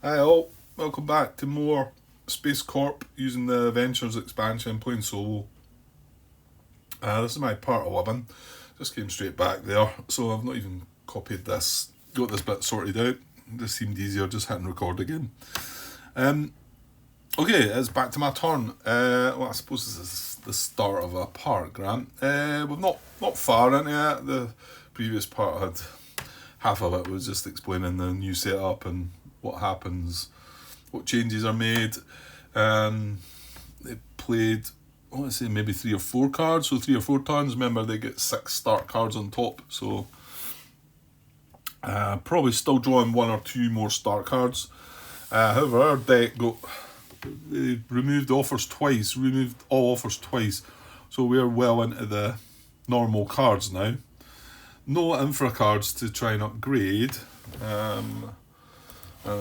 Hi all, welcome back to more SpaceCorp using the Adventures expansion, playing solo. This is my part 11, just came straight back there, so I've not even copied this, got this bit sorted out. This seemed easier just hitting record again. Um, okay, it's back to my turn. I suppose this is the start of a part, Grant. We've not far into it. The previous part had half of it was just explaining the new setup and what happens, what changes are made. They played, I want to say maybe 3 or 4 cards, so 3 or 4 turns. Remember, they get 6 start cards on top, so probably still drawing 1 or 2 more start cards. However, our deck got, they removed all offers twice, so we're well into the normal cards now. No infra cards to try and upgrade.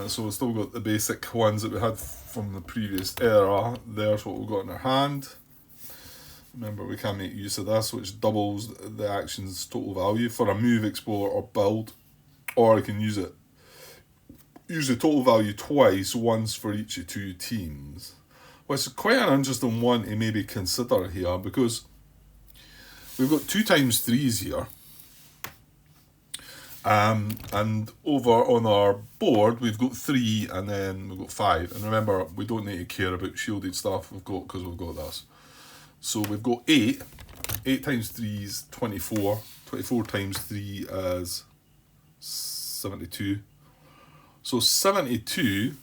So we've still got the basic ones that we had from the previous era. There's what we've got in our hand. Remember, we can make use of this, which doubles the action's total value for a move, explore, or build. Or I can use the total value twice, once for each of 2 teams. Which is quite an interesting one to maybe consider here, because we've got 2 times 3s here. And over on our board, we've got 3 and then we've got 5. And remember, we don't need to care about shielded stuff because we've got this. So we've got 8. 8 times 3 is 24. 24 times 3 is 72. So 72,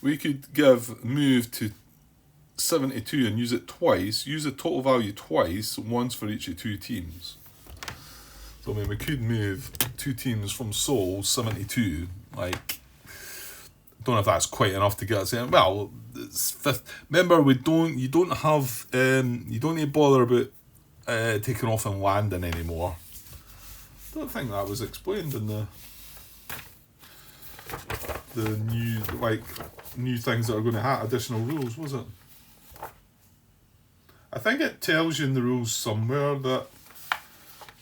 we could move to 72 and use it twice. Use the total value twice, once for each of 2 teams. So I mean, we could move 2 teams from Seoul 72. Like, don't know if that's quite enough to get us in. Well, it's fifth. Remember, you don't need to bother about taking off and landing anymore. Don't think that was explained in the new things that are going to have additional rules, was it? I think it tells you in the rules somewhere that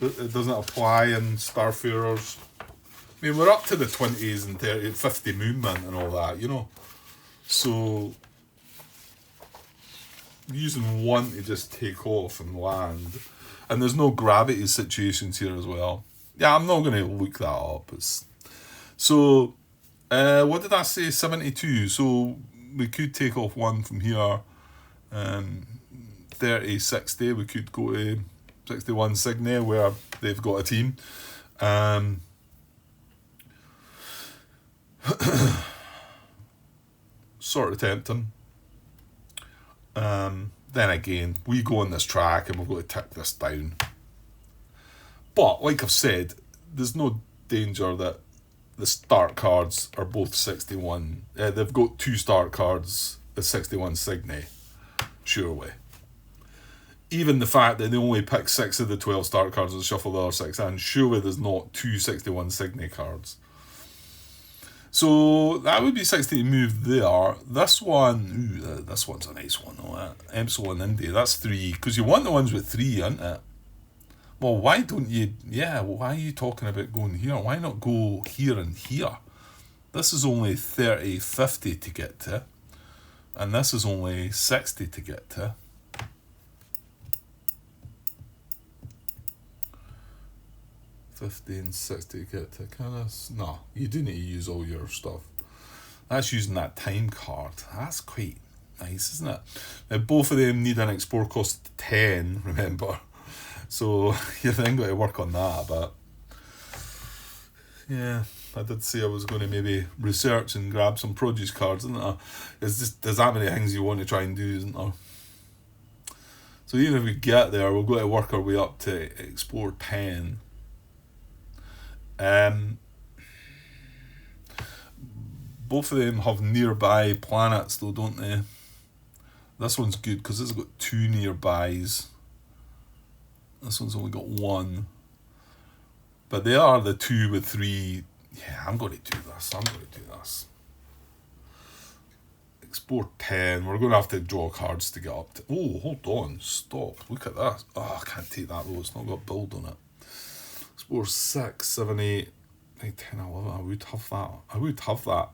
it doesn't apply in Starfarers. I mean, we're up to the 20s and 30, 50 movement and all that, So, using 1 to just take off and land. And there's no gravity situations here as well. Yeah, I'm not going to look that up. So, what did I say? 72. So, we could take off 1 from here. 30, 60, we could go to 61 Sydney, where they've got a team. Sort of tempting. Then again, we go on this track and we've got to tick this down. But, like I've said, there's no danger that the start cards are both 61. They've got 2 start cards at 61 Sydney, surely. Even the fact that they only pick 6 of the 12 start cards and shuffle the other 6 in, surely there's not 2 61 Sydney cards. So that would be 60 to move there. This one, this one's a nice one though. Emsel and Indy, that's 3. Because you want the ones with 3, isn't it? Well, why don't you, why are you talking about going here? Why not go here and here? This is only 30, 50 to get to. And this is only 60 to get to. 50 and 60 to get to no, you do need to use all your stuff. That's using that time card. That's quite nice, isn't it? Now, both of them need an explore cost 10, remember. So, you're then going to work on that, but yeah, I did say I was going to maybe research and grab some produce cards, isn't there? There's that many things you want to try and do, isn't there? So even if we get there, we'll go to work our way up to explore 10. Both of them have nearby planets though, don't they? This one's good because it's got 2 nearbys. This one's only got 1. But they are the 2 with 3. Yeah, I'm going to do this. Explore 10. We're going to have to draw cards to get up to... Oh, hold on. Stop. Look at that. Oh, I can't take that though. It's not got build on it. Explore 6, 7, 8, 9, 10, 11. I would have that.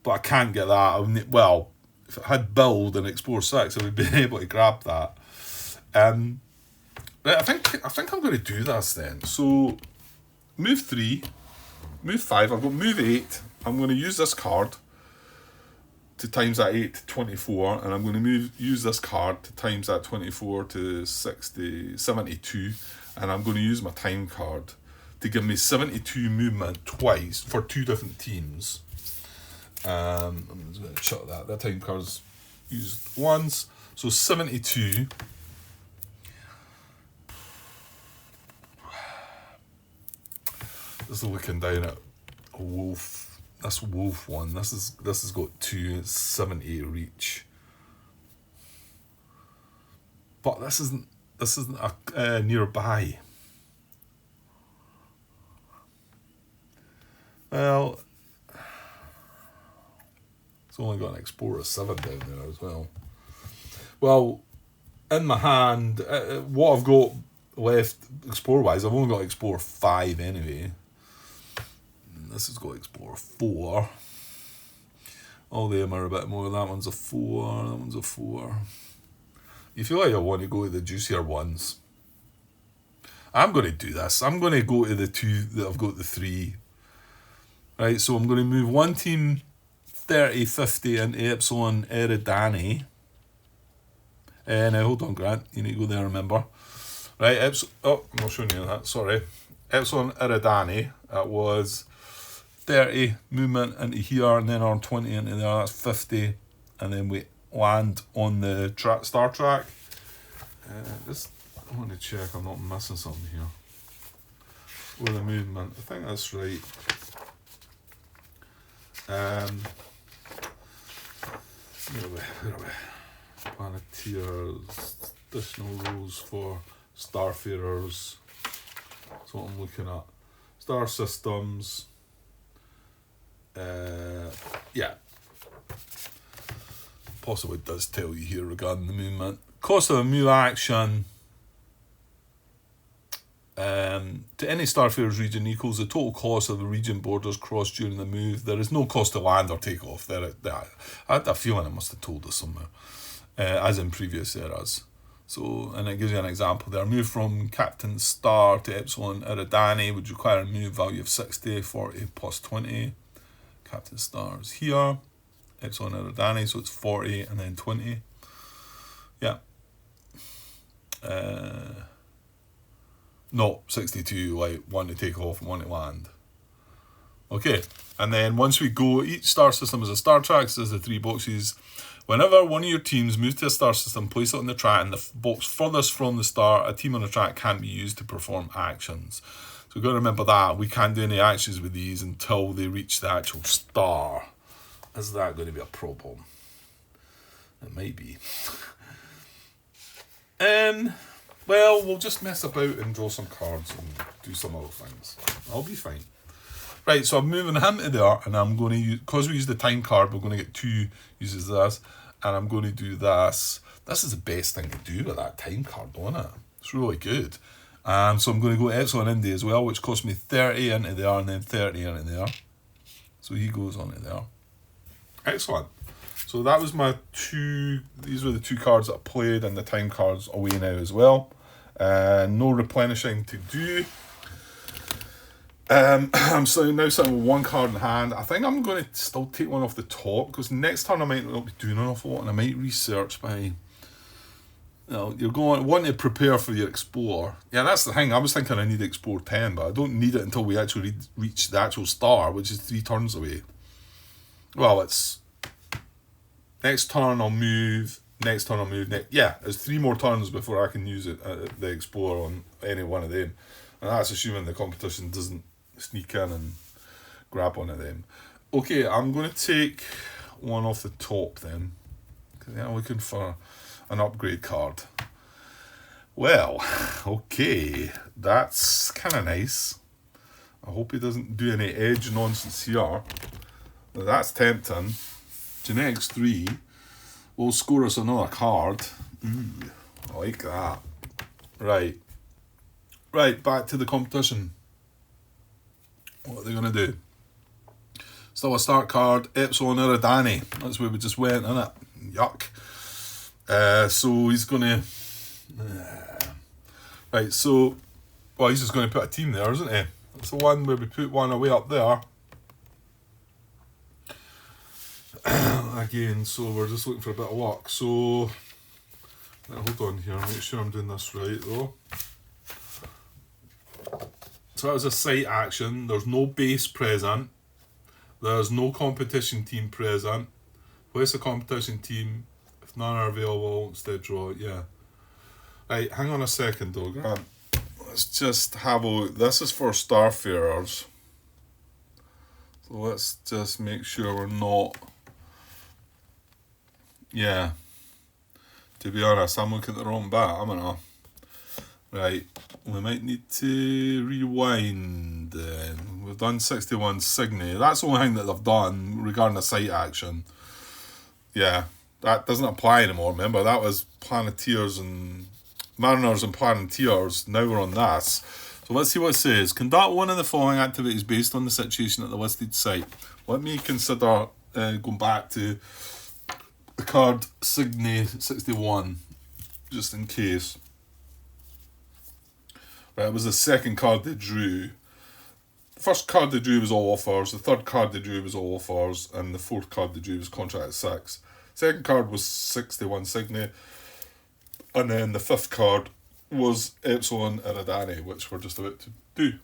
But I can't get that. Well, if it had build and explore 6, I would be able to grab that. Right, I think I'm going to do this then. So, move 3, move 5, I've got move 8. I'm going to use this card to times that 8 to 24, and I'm going to use this card to times that 24 to 72, and I'm going to use my time card to give me 72 movement twice for 2 different teams. I'm just going to shut that. That time card's used once, so 72. Just looking down at Wolf. This Wolf one. This has got 2. It's 70 reach. But this isn't a nearby. Well, it's only got an Explorer 7 down there as well. Well, in my hand, what I've got left Explorer wise, I've only got Explorer 5 anyway. This has got Explorer 4. All of them are a bit more. That one's a 4. That one's a 4. You feel like I want to go to the juicier ones. I'm going to do this. I'm going to go to the 2 that I've got the 3. Right, so I'm going to move one team 30, 50 into Epsilon Eridani. Now, hold on, Grant. You need to go there, remember. Right, I'm not showing you that. Sorry. Epsilon Eridani. That was 30 movement into here, and then on 20 into there. That's 50. And then we land on the Star Track. I want to check I'm not missing something here. With the movement. I think that's right. Where are we? Planeteers, additional rules for starfarers. That's what I'm looking at. Star systems. Yeah. Possibly does tell you here regarding the movement. Cost of a move action to any Starfarer's region equals the total cost of the region borders crossed during the move. There is no cost to land or take off. I had a feeling it must have told us somewhere, as in previous eras. So, and it gives you an example there. Move from Captain Star to Epsilon Eridani would require a move value of 60, 40 plus 20. Captain Star is here. Epsilon Eridani, so it's 40 and then 20. Yeah. No, 62, like one to take off and one to land. Okay, and then once we go, each star system is a star track, so there's the 3 boxes. Whenever one of your teams moves to a star system, place it on the track, and the box furthest from the star, a team on the track can't be used to perform actions. So we've got to remember that. We can't do any actions with these until they reach the actual star. Is that going to be a problem? It might be. Well, we'll just mess about and draw some cards and do some other things. I'll be fine. Right, so I'm moving him to there, and I'm going to use, because we use the time card, we're going to get 2 uses of this, and I'm going to do this. This is the best thing to do with that time card, isn't it? It's really good. So I'm going to go to Epsilon Indy as well, which cost me 30 into there and then 30 into there. So he goes on to there. Excellent. So that was my 2, these were the 2 cards that I played, and the time card's away now as well. No replenishing to do. I'm so now sitting with 1 card in hand. I think I'm going to still take one off the top, because next turn I might not be doing an awful lot, and I might research by... you're wanting to prepare for your Explore. Yeah, that's the thing. I was thinking I need Explore 10, but I don't need it until we actually reach the actual star, which is 3 turns away. Well, it's... Next turn I'll move, next turn I'll move, yeah, it's 3 more turns before I can use it, the Explorer on any one of them. And that's assuming the competition doesn't sneak in and grab one of them. Okay, I'm going to take one off the top then, because I'm looking for an upgrade card. Well, okay, that's kind of nice. I hope he doesn't do any edge nonsense here. Now that's tempting. Genetics 3 will score us another card. Ooh, I like that. Right, back to the competition. What are they going to do? Still a start card, Epsilon Eridani. That's where we just went, innit? Yuck. So he's going to... right, so... Well, he's just going to put a team there, isn't he? It's the one where we put one away up there. Again, so we're just looking for a bit of luck. So... hold on here, make sure I'm doing this right, though. So that was a site action. There's no base present. There's no competition team present. Place a competition team. If none are available, instead draw it. Yeah. Right, hang on a second though, Grant. Let's just have a look. This is for Starfarers. So let's just make sure we're not... Yeah. To be honest, I'm looking at the wrong bat, am I not? Right, we might need to rewind then. We've done 61 Cygni. That's the only thing that they've done regarding the site action. Yeah, that doesn't apply anymore, remember? That was Planeteers and... Mariners and Planeteers. Now we're on this. So let's see what it says. Conduct one of the following activities based on the situation at the listed site. Let me consider going back to the card Cygni 61, just in case. Right, it was the second card they drew. The first card they drew was all offers, the third card they drew was all offers, and the fourth card they drew was contract at 6. Second card was 61 Cygni, and then the fifth card was Epsilon Eridani, which we're just about to do.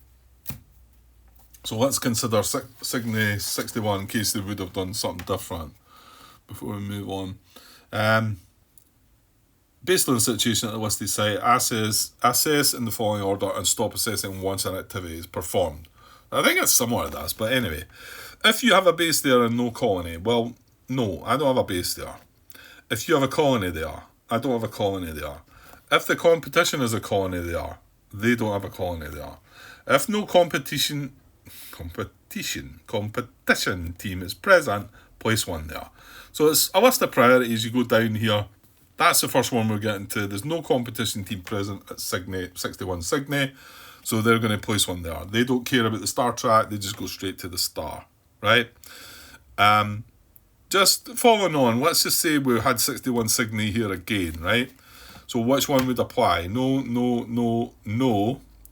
So let's consider Cygni 61 in case they would have done something different before we move on. Based on the situation at the listed site, assess in the following order and stop assessing once an activity is performed. I think it's similar to this, but anyway. If you have a base there and no colony, well, no, I don't have a base there. If you have a colony there, I don't have a colony there. If the competition is a colony there, they don't have a colony there. If no competition team is present, place one there. So it's a list of priorities. You go down here. That's the first one we're getting to. There's no competition team present at 61 Cygni, so they're going to place one there. They don't care about the star track, they just go straight to the star, right? Just following on, let's just say we had 61 Cygni here again, right? So which one would apply? No.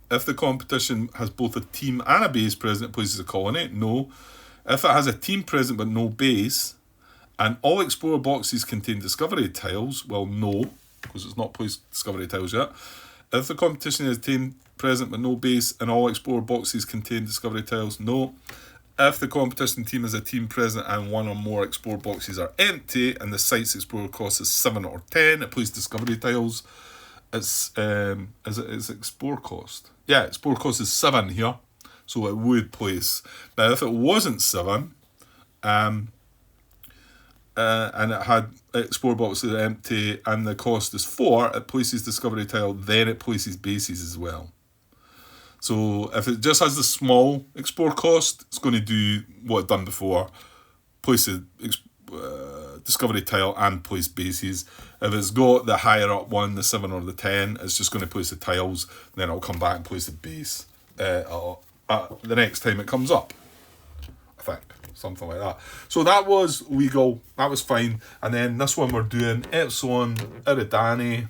If the competition has both a team and a base present, it places a colony. No. If it has a team present but no base, and all Explorer boxes contain Discovery tiles, well, no, because it's not placed Discovery tiles yet. If the competition has a team present but no base, and all Explorer boxes contain Discovery tiles, no. If the competition team is a team present and one or more Explorer boxes are empty, and the site's Explorer cost is 7 or 10, it plays Discovery tiles. It's is it Explorer cost? Yeah, Explorer cost is 7 here, so it would place. Now, if it wasn't 7, and it had Explorer boxes empty and the cost is 4, it places Discovery tile, then it places bases as well. So if it just has the small Explorer cost, it's going to do what it's done before, place a Discovery tile and place bases. If it's got the higher up one, the 7 or the 10, it's just going to place the tiles, then it'll come back and place the base the next time it comes up, I think. Something like that. So that was legal, that was fine. And then this one we're doing Epsilon Eridani.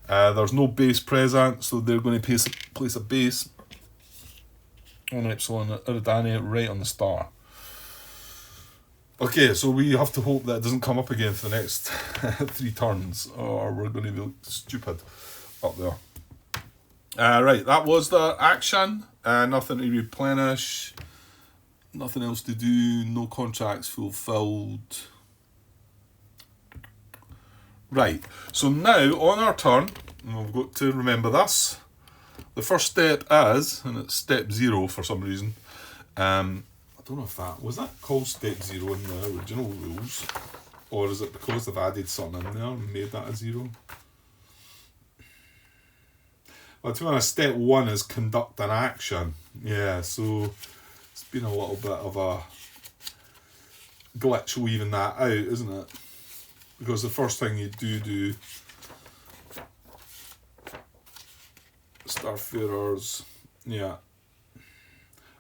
There's no base present, so they're going to place a base on Epsilon Eridani right on the star. Okay, so we have to hope that it doesn't come up again for the next 3 turns, or we're going to be stupid up there. Right, that was the action. Nothing to replenish. Nothing else to do, no contracts fulfilled. Right, so now on our turn, and we've got to remember this, the first step is, and it's step 0 for some reason, I don't know if was that called step 0 in the original rules, or is it because they've added something in there and made that a 0? Well, to be honest, step 1 is conduct an action. Yeah, so it's been a little bit of a glitch leaving that out, isn't it? Because the first thing you do Starfarers, yeah.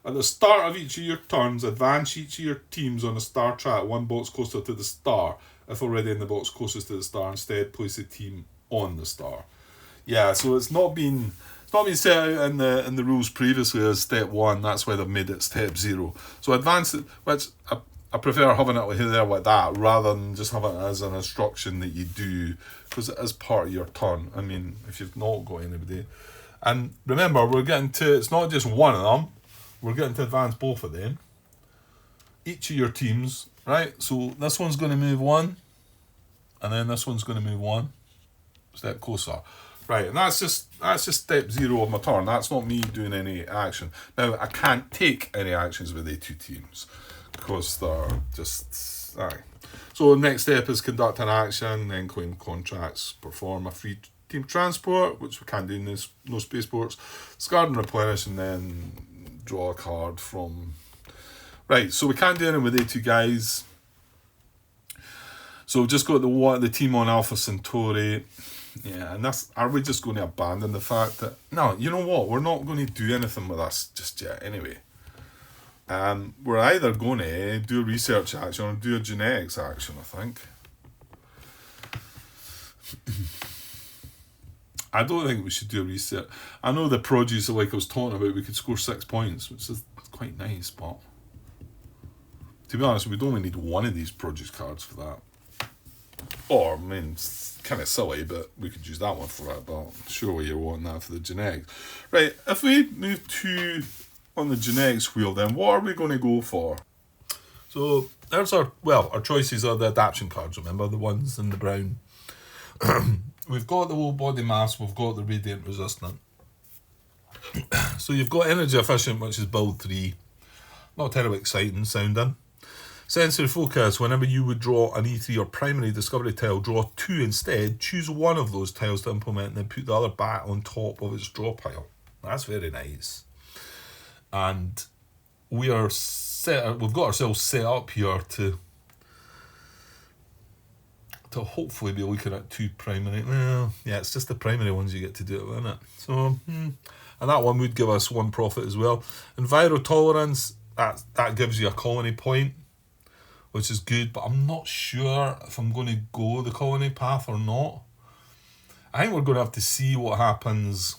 At the start of each of your turns, advance each of your teams on a star track one box closer to the star. If already in the box closest to the star, instead place the team on the star. Yeah, so it's not been set out in the rules previously as step 1. That's why they've made it step 0. So advance it, which I prefer having it there like that rather than just having it as an instruction that you do, because it is part of your turn. I mean, if you've not got anybody. And remember, we're getting to, it's not just one of them, we're getting to advance both of them. Each of your teams, right? So this one's going to move 1, and then this one's going to move 1. Step closer. Right, and that's just step 0 of my turn. That's not me doing any action. Now, I can't take any actions with the 2 teams because they're just... Aye. So the next step is conduct an action, then claim contracts, perform a free team transport, which we can't do in this, no spaceports, discard and replenish, and then draw a card from... Right, so we can't do anything with the 2 guys. So we've just got the team on Alpha Centauri. Yeah, and are we just going to abandon the fact that, no, you know what, we're not going to do anything with this just yet anyway. We're either going to do a research action or do a genetics action, I think. I don't think we should do a research. I know the produce, like I was talking about, we could score 6 points, which is quite nice, but to be honest, we'd only need 1 of these produce cards for that. Or, I mean, it's kind of silly, but we could use that one for that, but surely you're wanting that for the genetics. Right, if we move to on the genetics wheel, then what are we going to go for? So, there's our choices are the adaptation cards, remember, the ones in the brown. We've got the low body mass, we've got the radiant resistant. So you've got energy efficient, which is build 3. Not terribly exciting sounding. Sensory focus, whenever you would draw an E3 or primary discovery tile, draw 2 instead, choose one of those tiles to implement and then put the other back on top of its draw pile. That's very nice. And we've got ourselves set up here to hopefully be looking at 2 primary. Well, yeah, it's just the primary ones you get to do it, isn't it? So, and that one would give us 1 profit as well. Enviro tolerance, that gives you a colony point, which is good, but I'm not sure if I'm going to go the colony path or not. I think we're going to have to see what happens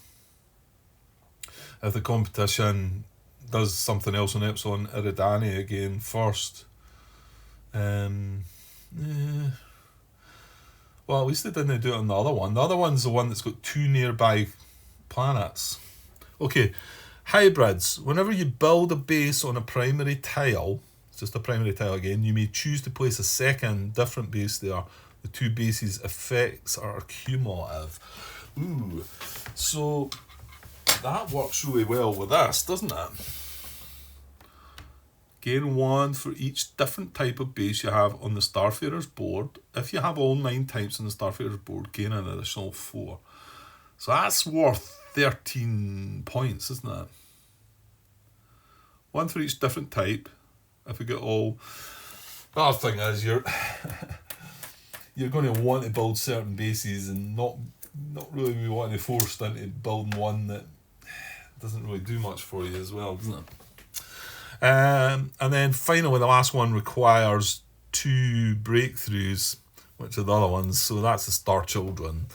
if the competition does something else on Epsilon Eridani again first. Well, at least they didn't do it on the other one. The other one's the one that's got 2 nearby planets. Okay, hybrids. Whenever you build a base on a primary tile, just a primary tile again, you may choose to place a second different base there. The 2 bases' effects are cumulative. Ooh, so that works really well with this, doesn't it? Gain 1 for each different type of base you have on the Starfarer's board. If you have all 9 types on the Starfarer's board, gain an additional 4. So that's worth 13 points, isn't it? 1 for each different type. If we get all... The other thing is, you're going to want to build certain bases and not really be wanting to force into building one that doesn't really do much for you as well, doesn't it? And then finally, the last one requires 2 breakthroughs, which are the other ones. So that's the Star Children.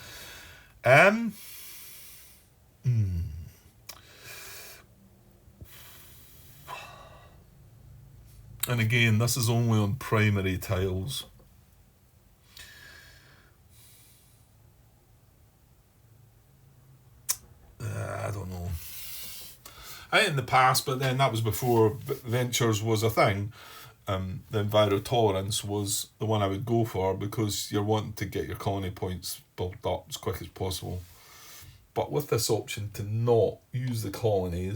And again, this is only on primary tiles. I don't know. I think in the past, but then that was before Ventures was a thing. The Enviro Tolerance was the one I would go for because you're wanting to get your colony points built up as quick as possible. But with this option to not use the colony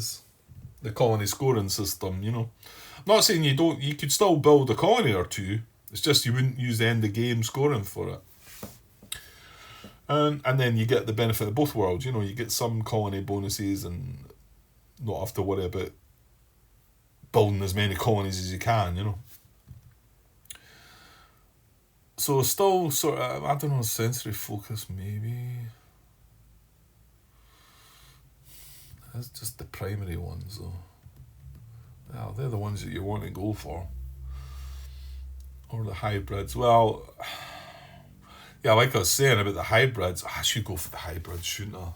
scoring system, you know. I'm not saying you could still build a colony or 2, it's just you wouldn't use the end of game scoring for it. And then you get the benefit of both worlds, you know, you get some colony bonuses and not have to worry about building as many colonies as you can, you know. So still sort of, I don't know, sensory focus maybe. That's just the primary ones though. Well, they're the ones that you want to go for. Or the hybrids. Well, yeah, like I was saying about the hybrids, I should go for the hybrids, shouldn't I?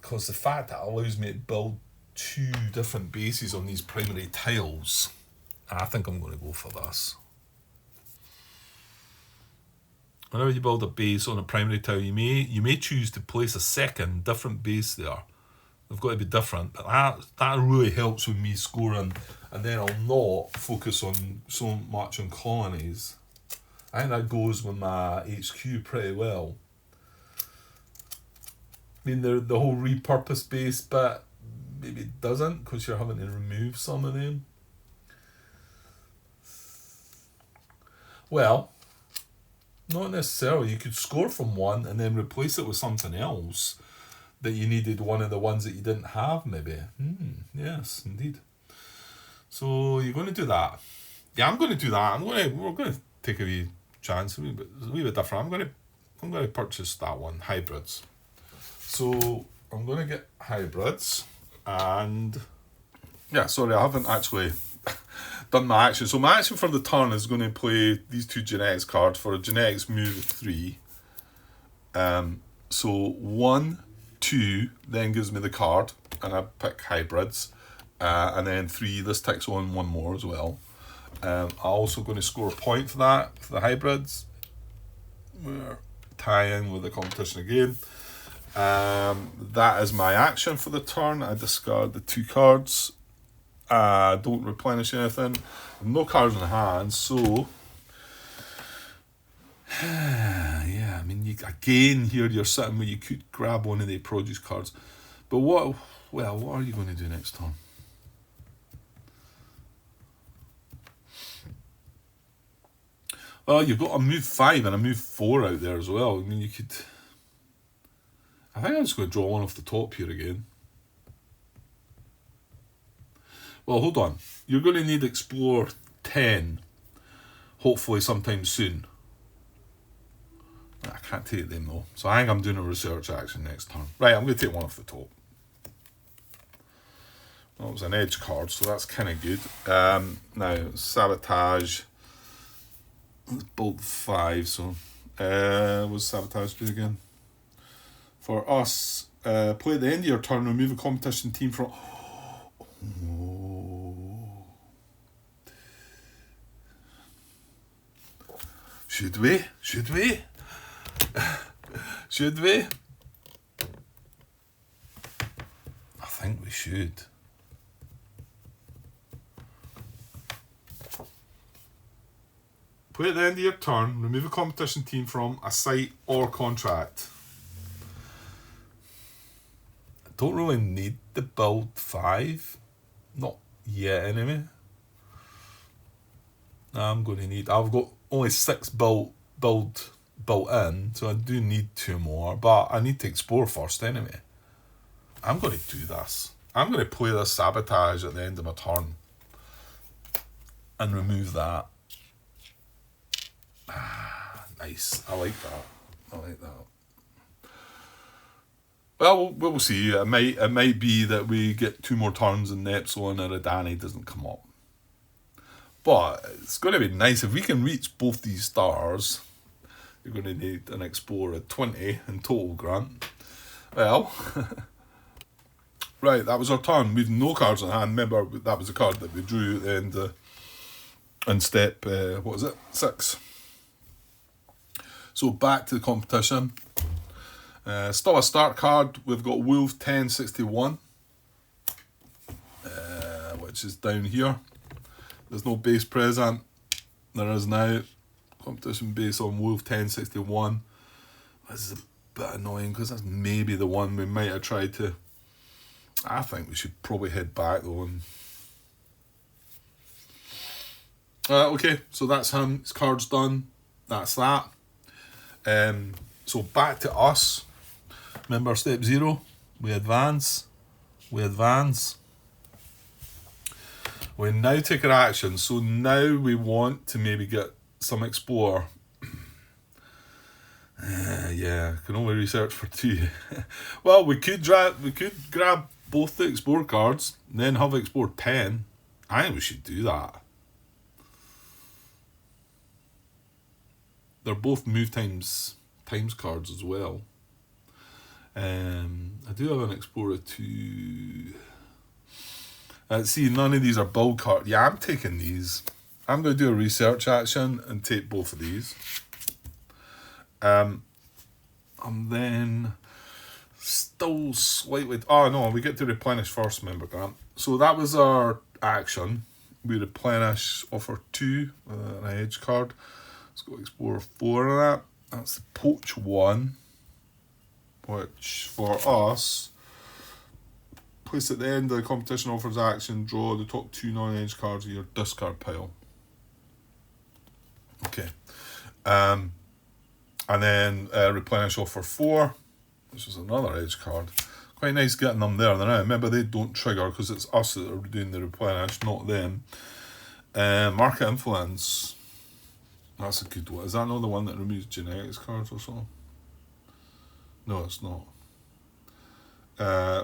Because the fact that it allows me to build 2 different bases on these primary tiles, I think I'm going to go for this. Whenever you build a base on a primary tile, you may choose to place a second different base there. They've got to be different, but that really helps with me scoring, and then I'll not focus on so much on colonies. I think that goes with my HQ pretty well. I mean, the whole repurpose base bit maybe doesn't, because you're having to remove some of them. Well, not necessarily. You could score from one and then replace it with something else that you needed, one of the ones that you didn't have, maybe. Yes, indeed. So you're going to do that. Yeah, I'm going to do that. We're going to take a wee chance, a wee bit different. I'm going to purchase that one, hybrids. So I'm going to get hybrids, and yeah, sorry, I haven't actually done my action. So my action for the turn is going to play these 2 genetics cards for a genetics move of 3. So 1, 2 then gives me the card, and I pick hybrids, and then 3, this ticks on 1 more as well. I'm also going to score a point for that, for the hybrids. We're tying with the competition again. That is my action for the turn. I discard the 2 cards. Don't replenish anything. No cards in hand, so yeah, I mean, again here you're sitting where you could grab one of the produce cards, but what are you going to do next turn? Well, you've got a move 5 and a move 4 out there as well. I mean, you could. I think I'm just going to draw one off the top here again. Well, hold on. You're going to need Explore 10, hopefully sometime soon. I can't take them though. So I think I'm doing a research action next turn. Right, I'm going to take one off the top. Well, it was an edge card, so that's kind of good. Now, Sabotage. Let's bolt 5, so what's Sabotage do again? For us, play at the end of your turn, remove a competition team from... Oh. Should we? Should we? Should we? I think we should. Play at the end of your turn, remove a competition team from a site or contract. I don't really need the build 5. Not yet, anyway. I'm going to need... I've got only 6 built in, so I do need 2 more, but I need to explore first, anyway. I'm going to do this. I'm going to play this Sabotage at the end of my turn and remove that. Nice. I like that. Well, we'll see. It might be that we get 2 more turns and Neptune or Adani doesn't come up. But it's going to be nice if we can reach both these stars. You're going to need an Explorer 20 in total, Grant. Well, right, that was our turn. We've no cards in hand. Remember, that was a card that we drew at the end in step, 6. So back to the competition. Still a start card. We've got Wolf 1061, which is down here. There's no base present. There is now. Competition base on Wolf 1061. This is a bit annoying because that's maybe the one we might have tried to. I think we should probably head back though. Okay, so that's him. His card's done. That's that. So back to us. Remember step 0. We advance. We now take our action. So now we want to maybe get some Explore. Yeah, can only research for 2. Well, we could grab both the Explore cards, then have Explore 10. I think we should do that. They're both move times cards as well. I do have an Explorer 2. See, none of these are build cards. Yeah, I'm taking these. I'm going to do a research action and take both of these. And then still slightly... Oh, no, we get to replenish first, remember, Grant. So that was our action. We replenish, offer 2, an edge card. Let's go Explorer 4 of that. That's the Poach 1, which for us... Place at the end of the competition offers action, draw the top 2 non-edge cards of your discard pile. Okay. And then replenish offer 4, which is another edge card. Quite nice getting them there. Now, remember, they don't trigger because it's us that are doing the replenish, not them. Market influence. That's a good one. Is that not the one that removes genetics cards or something? No, it's not.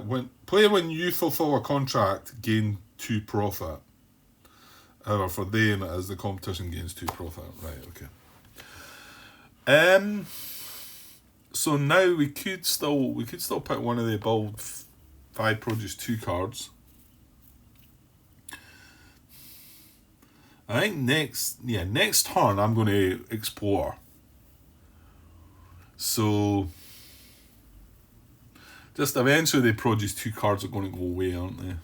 When you fulfill a contract, gain 2 profit. However, for them it is the competition gains 2 profit. Right, okay. So now we could still pick one of the above 5 produce 2 cards. I think next turn I'm going to explore. So just eventually they produce 2 cards are going to go away, aren't they?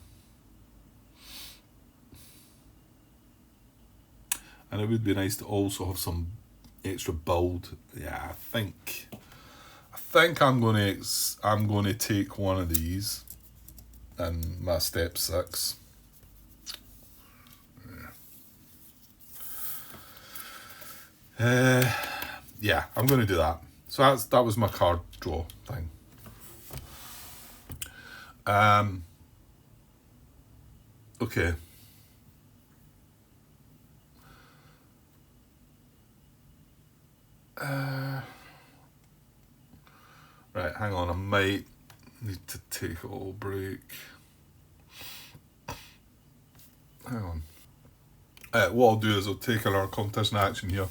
And it would be nice to also have some extra build. Yeah, I think I'm going to take one of these in my step 6. Yeah, I'm going to do that. So that was my card draw thing. Okay. Right, hang on, I might need to take a little break. Hang on. What I'll do is I'll take our competition action here.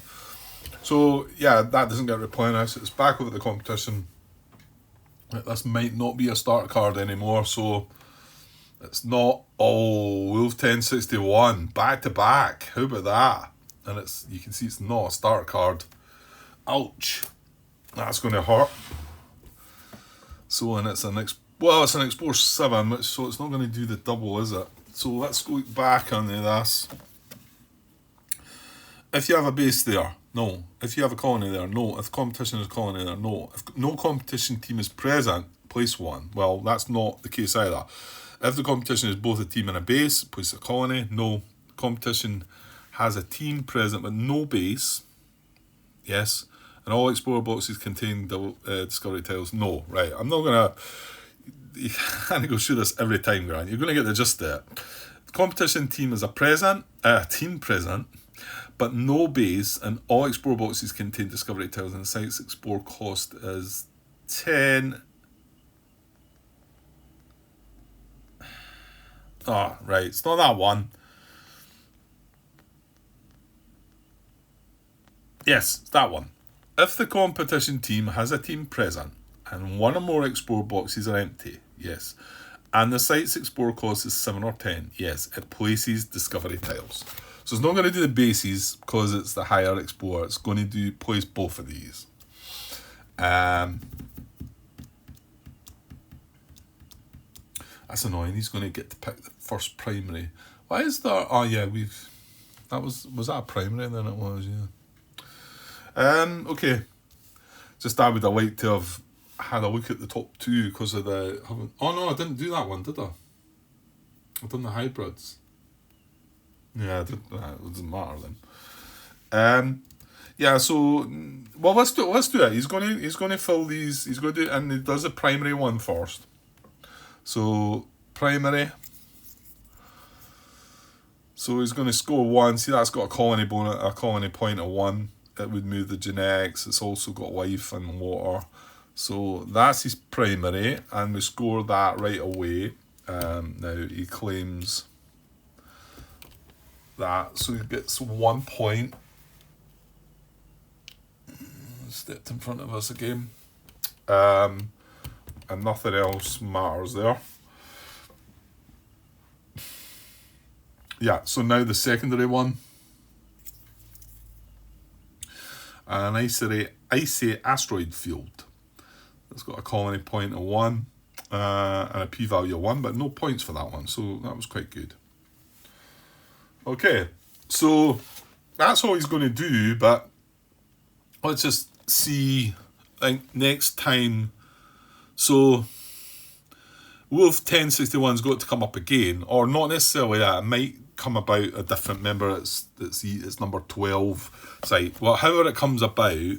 So, yeah, that doesn't get replenished. It's back over the competition. This might not be a start card anymore, so it's not... Oh, Wolf 1061, back to back. How about that? And you can see it's not a start card. Ouch. That's going to hurt. So, and it's an Explore 7, so it's not going to do the double, is it? So let's go back onto this. If you have a base there, no. If you have a colony there, no. If competition is a colony there, no. If no competition team is present, place 1. Well, that's not the case either. If the competition is both a team and a base, place a colony. No. Competition has a team present but no base. Yes. And all Explorer boxes contain discovery tiles. No. Right. I'm not going to... You can't go through this every time, Grant. You're going to get the gist of it. The competition team is a team present, but no base, and all Explore boxes contain discovery tiles, and the site's Explore cost is 10. Oh, right. It's not that one. Yes, it's that one. If the competition team has a team present, and one or more Explore boxes are empty, yes. And the site's Explore cost is 7 or 10, yes. It places discovery tiles. So it's not going to do the bases because it's the higher Explorer. It's going to place both of these. That's annoying. He's going to get to pick the first primary. Why is there... Oh, yeah, was that a primary? Then it was, yeah. Okay. Just I would have liked to have had a look at the top 2 because of the... Oh, no, I didn't do that one, did I? I've done the hybrids. Yeah, it doesn't matter then. Yeah, so... Well, let's do it. He's going to fill these... He's going to do... And he does the primary one first. So, primary. So he's going to score 1. See, that's got a colony point of 1. It would move the genetics. It's also got life and water. So that's his primary, and we score that right away. Now he claims that, so he gets 1 point. Stepped in front of us again. And nothing else matters there. Yeah, so now the secondary one. An icy asteroid field. It's got a colony point of 1 and a p-value of 1, but no points for that one, so that was quite good. Okay, so that's all he's going to do, but let's just see, I think, next time. So Wolf 1061's got to come up again, or not necessarily that, it might come about a different member. It's number 12 site. Well, however it comes about,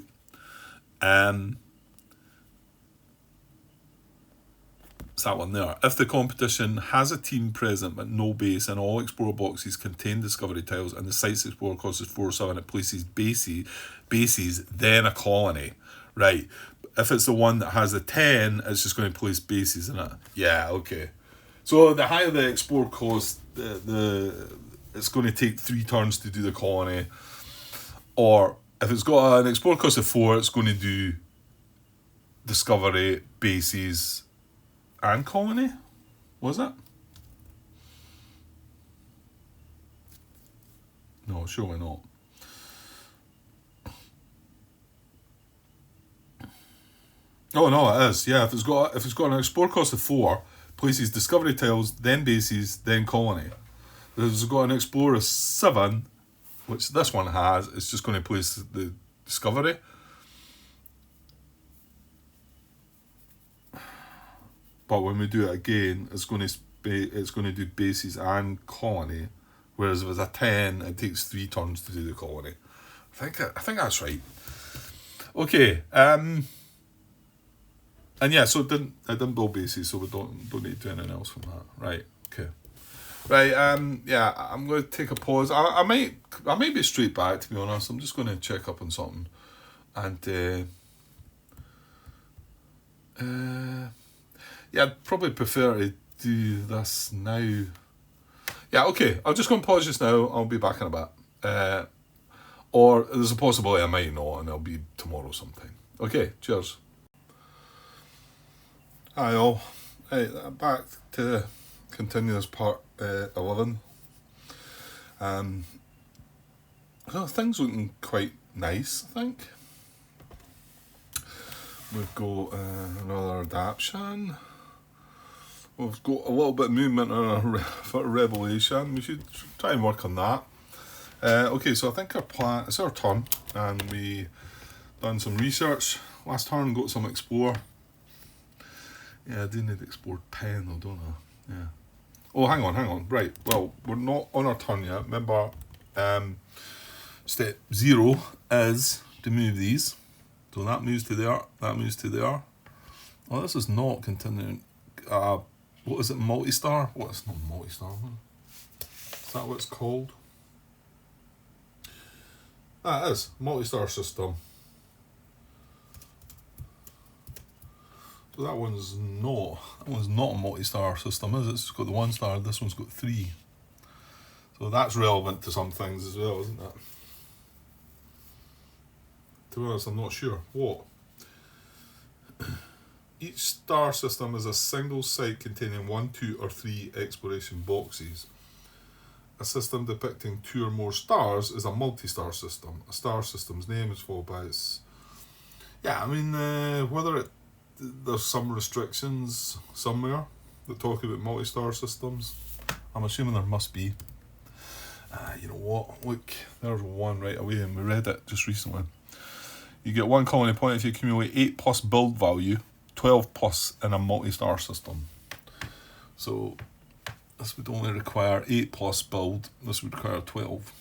it's that one there. If the competition has a team present but no base and all Explorer boxes contain discovery tiles and the site's Explorer costs 4/7, it places bases, then a colony. Right. If it's the one that has a 10, it's just going to place bases in it. Yeah, okay. So the higher the Explorer cost, it's going to take 3 turns to do the colony. Or if it's got an Explorer cost of 4, it's going to do discovery, bases, and colony? Was it? No, surely not. Oh no, it is. Yeah, if it's got an Explorer cost of 4, places discovery tiles, then bases, then colony. If it's got an Explorer 7, which this one has, it's just going to place the discovery. But when we do it again, it's going to do bases and colony. Whereas if it's a 10, it takes 3 turns to do the colony. I think that's right. Okay. And yeah, so it didn't build bases, so we don't need to do anything else from that. Right. Okay. Right. Yeah, I'm going to take a pause. I might be straight back, to be honest. I'm just going to check up on something, and yeah, I'd probably prefer to do this now. Yeah, okay. I'll just go and pause just now. I'll be back in a bit. Or there's a possibility I might not, and it'll be tomorrow sometime. Okay, cheers. Hi all. Right, I'm back to continue this part 11. So things looking quite nice, I think. We've got another adaptation. We've got a little bit of movement on our revelation. We should try and work on that. Okay, so I think it's our turn, and we done some research last turn, got some Explore. Yeah, I do need Explore 10 though, don't I? Yeah. Oh, hang on. Right, well, we're not on our turn yet. Remember, step 0 is to move these. So that moves to there, that moves to there. Oh, this is not continuing. What is it, multi-star? What, it's not multi-star, man. Is that what it's called? It is, multi-star system. So that one's not a multi-star system, is it? It's got the 1 star, this one's got 3. So that's relevant to some things as well, isn't it? To be honest, I'm not sure. What? Each star system is a single site containing 1, 2, or 3 exploration boxes. A system depicting 2 or more stars is a multi-star system. A star system's name is followed by its... Yeah, I mean, whether there's some restrictions somewhere that talk about multi-star systems. I'm assuming there must be. You know what? Look, there's one right away, and we read it just recently. You get 1 colony point if you accumulate 8 plus build value, 12 plus in a multi-star system. So this would only require 8 plus build. This would require 12.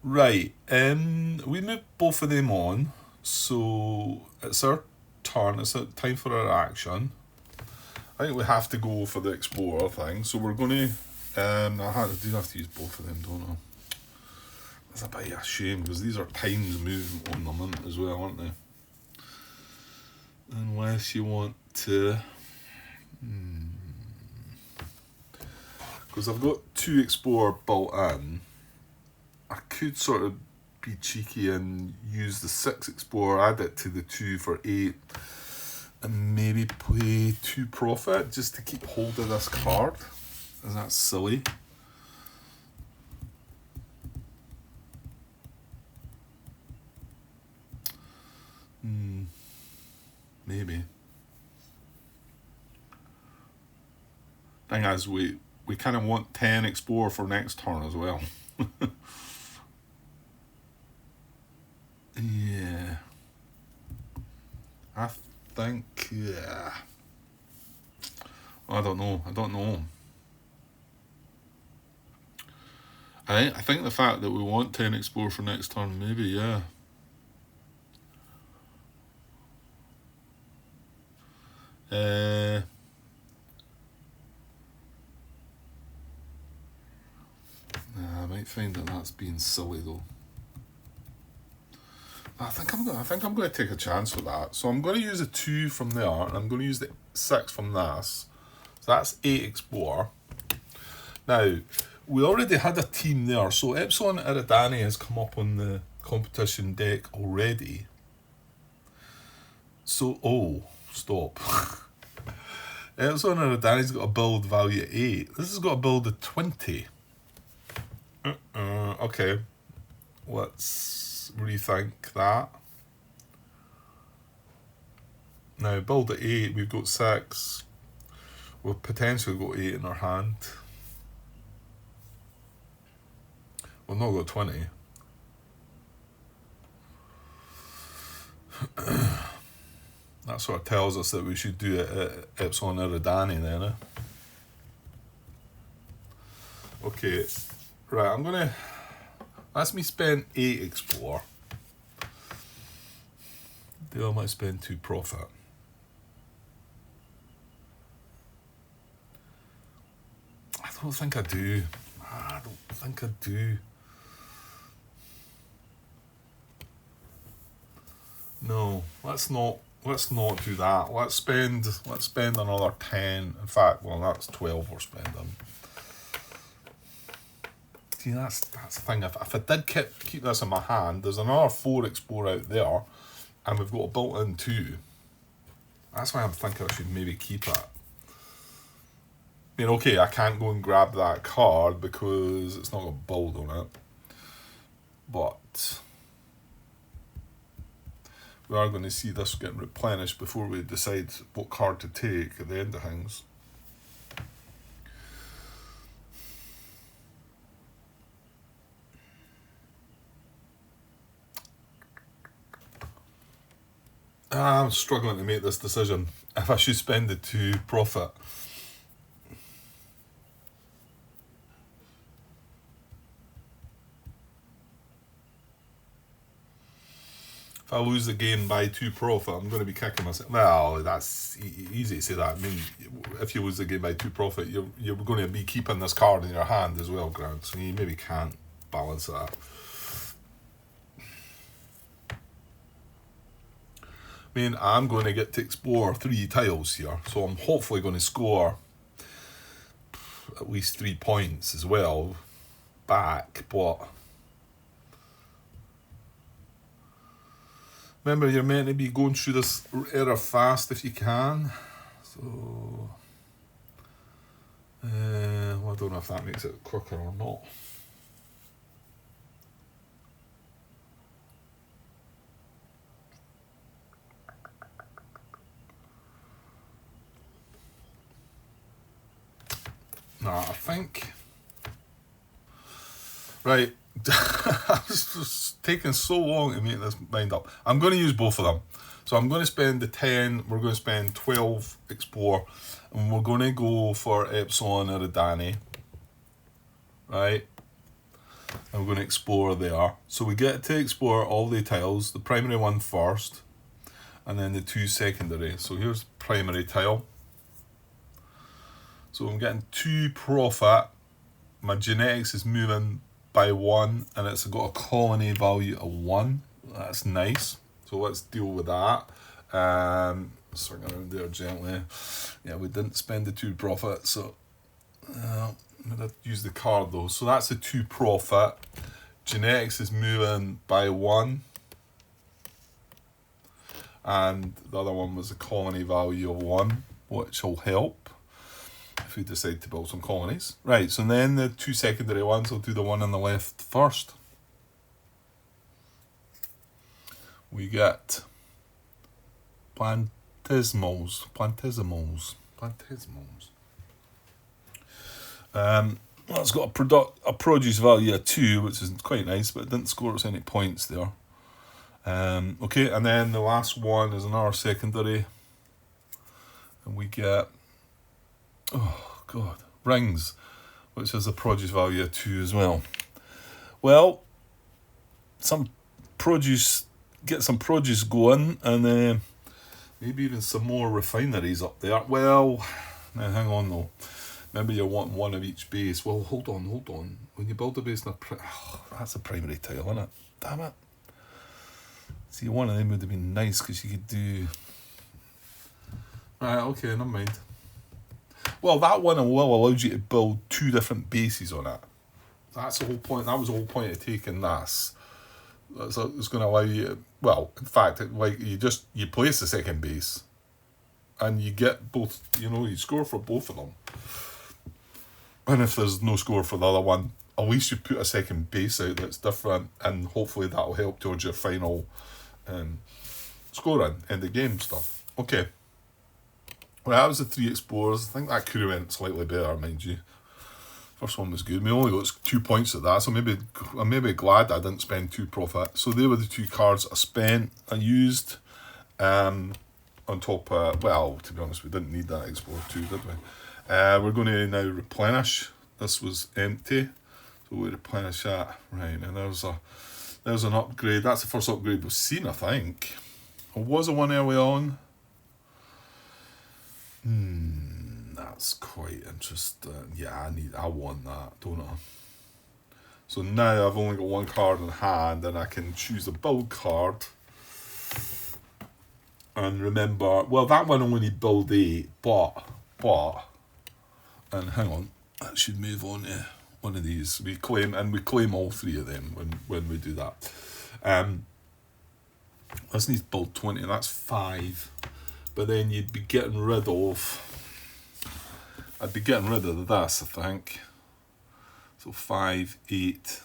Right, we move both of them on. So it's our turn. It's time for our action. I think we have to go for the Explorer thing. So we're going to... I do have to use both of them, don't I? That's a bit of a shame, because these are times moving on them as well, aren't they? Unless you want to... Because I've got 2 Explorer built in, I could sort of be cheeky and use the 6 Explorer, add it to the 2 for 8, and maybe play 2 Profit just to keep hold of this card. Is that silly? Maybe. Thing is, we kind of want 10 Explorer for next turn as well. Yeah. I think, yeah. I don't know. I think the fact that we want 10 Explorer for next turn, maybe, yeah. I might find that that's being silly though. I think I'm going to take a chance with that. So I'm going to use a 2 from there, and I'm going to use the 6 from this. So that's 8 Explorer. Now, we already had a team there, so Epsilon Eridani has come up on the competition deck already. So, oh, stop. Epsilon Eridani's got a build value at 8. This has got a build of 20. Okay. Let's rethink that. Now, build at 8, we've got 6. We've potentially got 8 in our hand. We've not got 20. That sort of tells us that we should do it at Epsilon Eridani then, eh? Okay, right, that's me spend 8 Explore. The other might spend 2 Profit. I don't think I do. No, let's not do that. Let's spend another 10. In fact, well, that's 12 we're spending. See, that's the thing. If I did keep this in my hand, there's another 4 Explore out there, and we've got a built-in 2. That's why I'm thinking I should maybe keep it. I mean, okay, I can't go and grab that card because it's not got a build on it. But we are going to see this getting replenished before we decide what card to take at the end of things. I'm struggling to make this decision if I should spend the 2 Profit. If I lose the game by 2 Profit, I'm going to be kicking myself. Well, that's easy to say that. I mean, if you lose the game by 2 Profit, you're going to be keeping this card in your hand as well, Grant. So you maybe can't balance that. I mean, I'm going to get to explore 3 tiles here, so I'm hopefully going to score at least 3 points as well back, but remember, you're meant to be going through this era fast if you can. So, well, I don't know if that makes it quicker or not. Nah, I think... Right. It's just taking so long to make this mind up. I'm going to use both of them. So I'm going to spend the 10, we're going to spend 12 Explore, and we're going to go for Epsilon Eridani. Right? And we're going to explore there. So we get to explore all the tiles, the primary one first, and then the 2 secondary. So here's the primary tile. So I'm getting 2 Profit. My genetics is moving by 1, and it's got a colony value of 1. That's nice. So let's deal with that. swing around there gently. Yeah, we didn't spend the 2 profit, so I'm going to use the card though. So that's a 2 profit. Genetics is moving by 1. And the other one was a colony value of 1, which will help if we decide to build some colonies. Right, so then the 2 secondary ones, I'll do the one on the left first. We get Plantismals. That's got a produce value of 2, which is quite nice, but it didn't score us any points there. Okay, and then the last one is another secondary, and we get, oh god, rings, which has a produce value of 2 as well. Well, get some produce going, and maybe even some more refineries up there. Well, now hang on though. Maybe you're wanting one of each base. Well, hold on. When you build a base in that's a primary tile, isn't it? Damn it. See, one of them would have been nice because you could do... Right, okay, never mind. Well, that one allows you to build 2 different bases on it. That's the whole point. That was the whole point of taking this. It's going to allow you... Well, in fact, you place the second base and you get both, you score for both of them. And if there's no score for the other one, at least you put a second base out that's different, and hopefully that'll help towards your final scoring in the game stuff. Okay. Well, that was the 3 explorers. I think that could have went slightly better, mind you. First one was good. We only got 2 points at that, so I'm maybe glad I didn't spend 2 profit. So they were the 2 cards I used. On top, well, to be honest, we didn't need that Explorer 2, did we? We're going to now replenish. This was empty, so we replenish that. Right, and there's an upgrade. That's the first upgrade we've seen, I think. Or was there one early on? That's quite interesting. Yeah, I want that, don't I? So now I've only got 1 card in hand, and I can choose a build card. And remember, well, that one only need build 8, but, and hang on, that should move on to one of these. We claim all 3 of them when we do that. This needs build 20, that's 5. But then you'd be getting rid of, I'd be getting rid of this, I think. So 5, 8.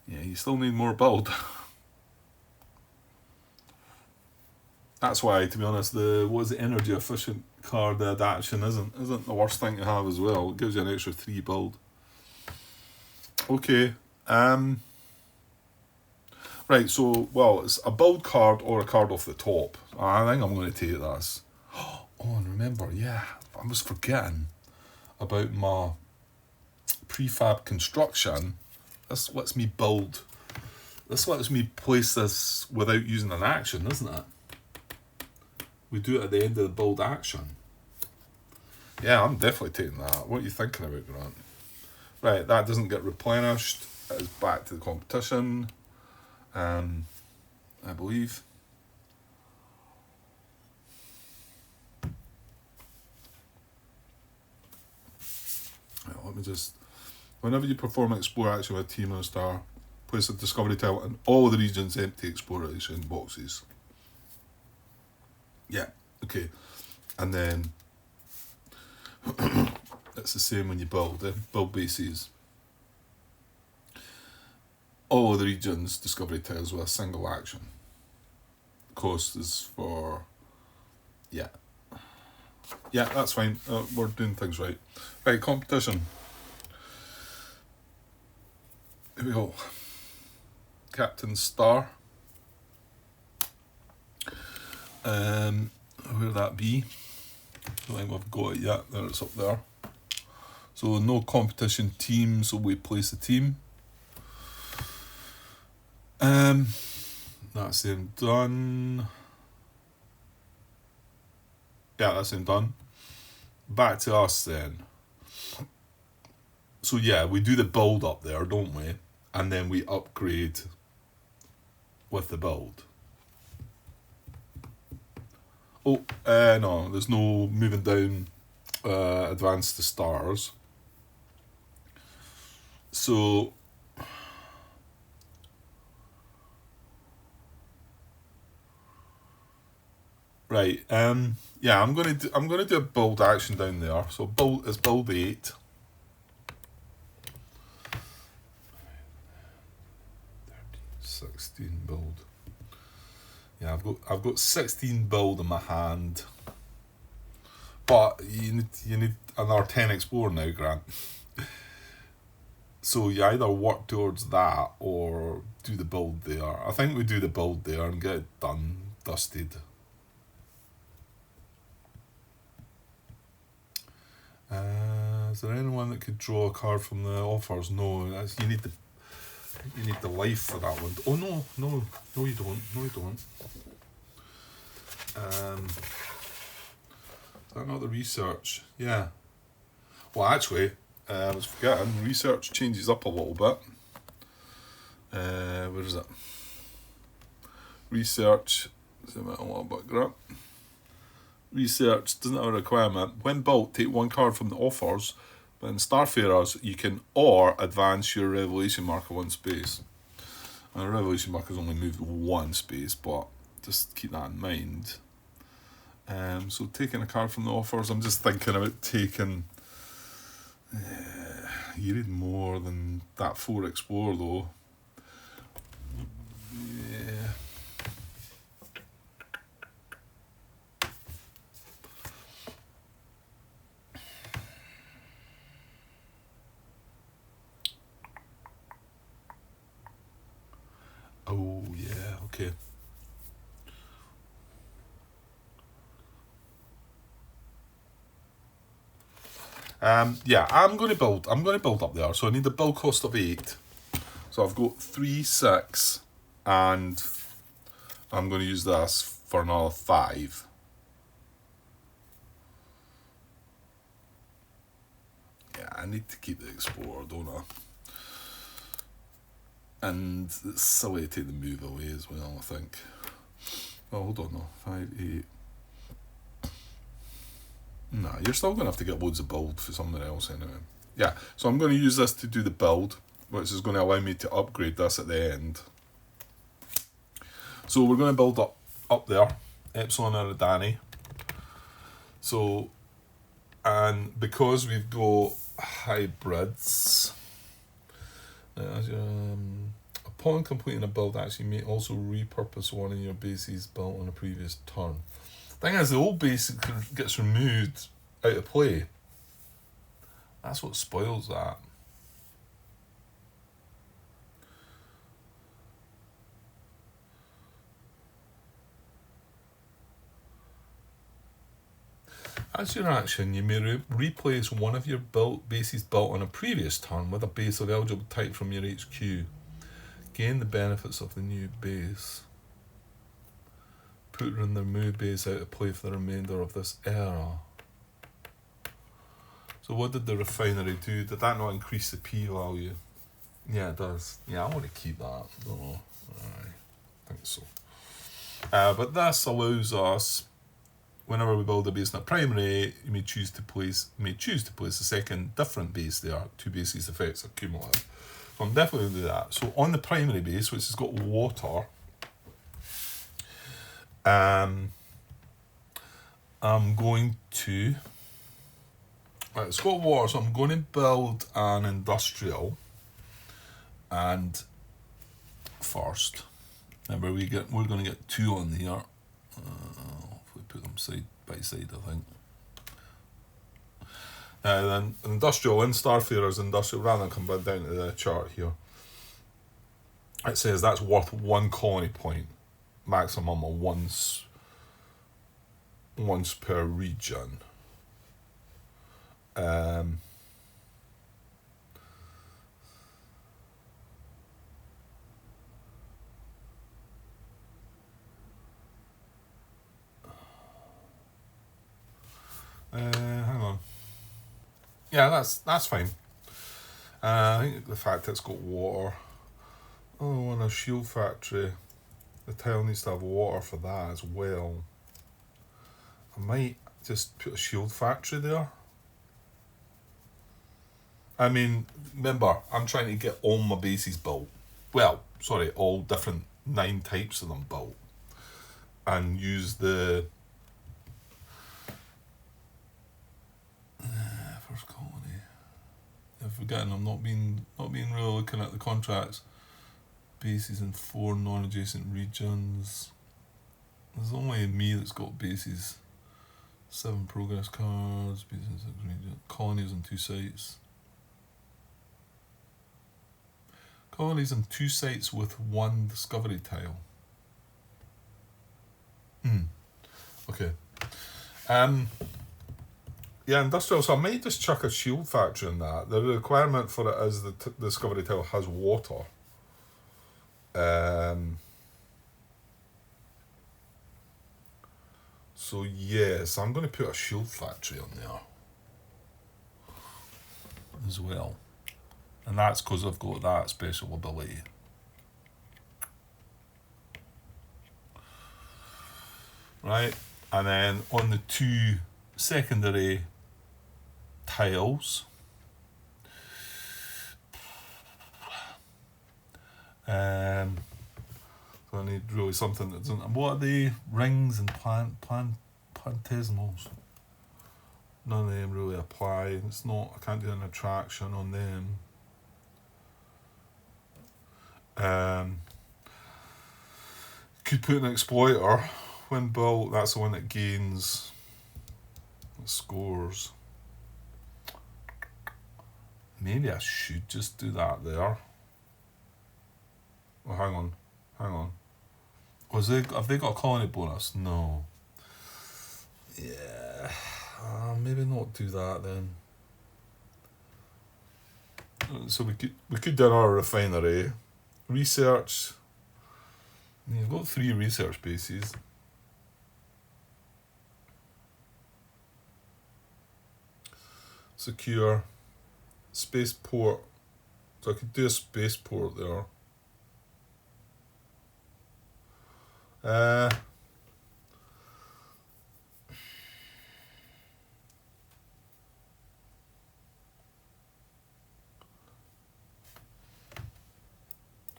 Yeah, you still need more build. That's why, to be honest, the energy efficient card adaptation isn't the worst thing to have as well. It gives you an extra 3 build. Okay. Right, so, well, it's a build card or a card off the top. I think I'm going to take this. Oh, and remember, yeah, I was forgetting about my prefab construction. This lets me build. This lets me place this without using an action, isn't it? We do it at the end of the build action. Yeah, I'm definitely taking that. What are you thinking about, Grant? Right, that doesn't get replenished. It is back to the competition. I believe. Right, let me just... Whenever you perform an Explore action with a team on a star, place a discovery tile in all the region's empty exploration boxes. Yeah, okay. And then it's the same when you build bases. All of the regions discovery tiles with a single action. Cost is for... Yeah, that's fine. We're doing things right. Right, competition. Here we go. Captain Star. Where'd that be? I don't think we've got it yet. There, it's up there. So no competition team, so we place a team. That's him done. Yeah, that's him done. Back to us then. So yeah, we do the build up there, don't we? And then we upgrade with the build. Oh, no, there's no moving down advanced to stars. So right, yeah, I'm gonna do a build action down there. So build is build 8. 16 build. Yeah, I've got 16 build in my hand. But you need another 10 explore now, Grant. So you either work towards that or do the build there. I think we do the build there and get it done, dusted. Is there anyone that could draw a card from the offers? No, you need the life for that one. Oh no you don't. No you don't. Is that not the research? Yeah. Well, actually, I was forgetting. Research changes up a little bit. Where is it? Research. Zoom out a little bit, Grant. Research doesn't have a requirement. When built, take one card from the offers. But in Starfarers, you can or advance your revelation marker one space. And the revelation marker's only moved one space, but just keep that in mind. So taking a card from the offers, I'm just thinking about taking. You need more than that 4 explore though. Yeah. Oh yeah, okay. Yeah, I'm going to build up there. So I need the build cost of 8. So I've got 3, 6, and I'm going to use this for another 5. Yeah, I need to keep the Explorer, don't I? And it's silly to take the move away as well, I think. Oh, hold on, no. 5, 8. Nah, you're still going to have to get loads of build for something else anyway. Yeah, so I'm going to use this to do the build, which is going to allow me to upgrade this at the end. So we're going to build up there, Epsilon Eridani. So, and because we've got hybrids, upon completing a build, actually may also repurpose one of your bases built on a previous turn. Thing is, the old base gets removed out of play. That's what spoils that. As your action, you may replace one of your bases built on a previous turn with a base of eligible type from your HQ. Gain the benefits of the new base. Put in the remove base out of play for the remainder of this era. So what did the refinery do? Did that not increase the P value? Yeah, it does. Yeah, I want to keep that. I don't know. I think so. But this allows us, whenever we build a base in a primary, you may choose to place a second different base there. 2 bases effects are cumulative. So I'm definitely going to do that. So on the primary base, which has got water, I'm going to. Right, it's got water, so I'm going to build an industrial. And first, remember we're going to get 2 on here. If we put them side by side, I think. Then industrial in Starfarer's industrial, rather than come back down to the chart here. It says that's worth 1 colony point, maximum of once per region. Hang on. Yeah, that's fine. I think the fact it's got water. Oh, and a shield factory. The tile needs to have water for that as well. I might just put a shield factory there. I mean, remember, I'm trying to get all my bases built. Well, sorry, all different 9 types of them built. And use the first colony. I've forgotten, I'm not being really looking at the contracts. Bases in 4 non-adjacent regions. There's only me that's got bases. 7 progress cards, bases in 6 regions, colonies on 2 sites. Colonies on 2 sites with 1 discovery tile. Okay. Yeah, industrial, so I might just chuck a shield factory in that. The requirement for it is the discovery tile has water. So yes, I'm going to put a shield factory on there as well. And that's because I've got that special ability. Right, and then on the 2 secondary tiles, so I need really something that doesn't. What are they? Rings and planetesimals. None of them really apply. It's not. I can't do an attraction on them. Could put an exploiter when built. That's the one that gains scores. Maybe I should just do that there. Oh, hang on. Have they got a colony bonus? No. Yeah. Maybe not do that then. So we could do our refinery. Research. You've got 3 research bases. Secure. Spaceport. So I could do a spaceport there.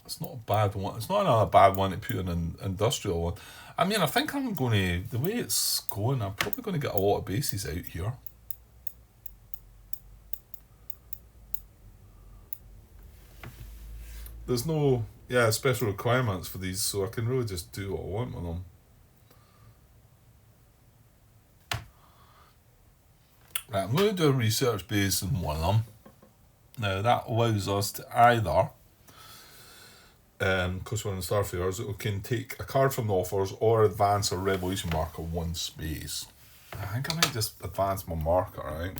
It's not a bad one. It's not another bad one to put in an industrial one. I mean, I think I'm going to, the way it's going, I'm probably going to get a lot of bases out here. There's no, special requirements for these, so I can really just do what I want with them. Right, I'm going to do a research base in one of them. Now, that allows us to either, because we're in Starfarers, we can take a card from the offers or advance a revolution marker 1 space. I think I might just advance my marker, right?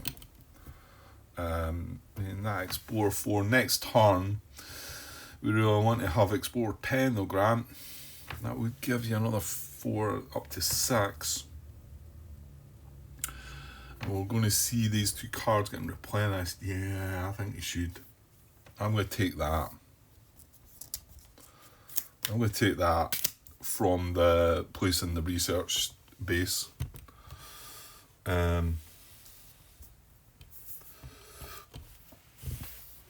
And that Explorer 4 next turn. We really want to have Explorer 10 though, Grant. That would give you another 4 up to 6. And we're going to see these 2 cards getting replenished. Yeah, I think you should. I'm going to take that. I'm going to take that from the place in the research base.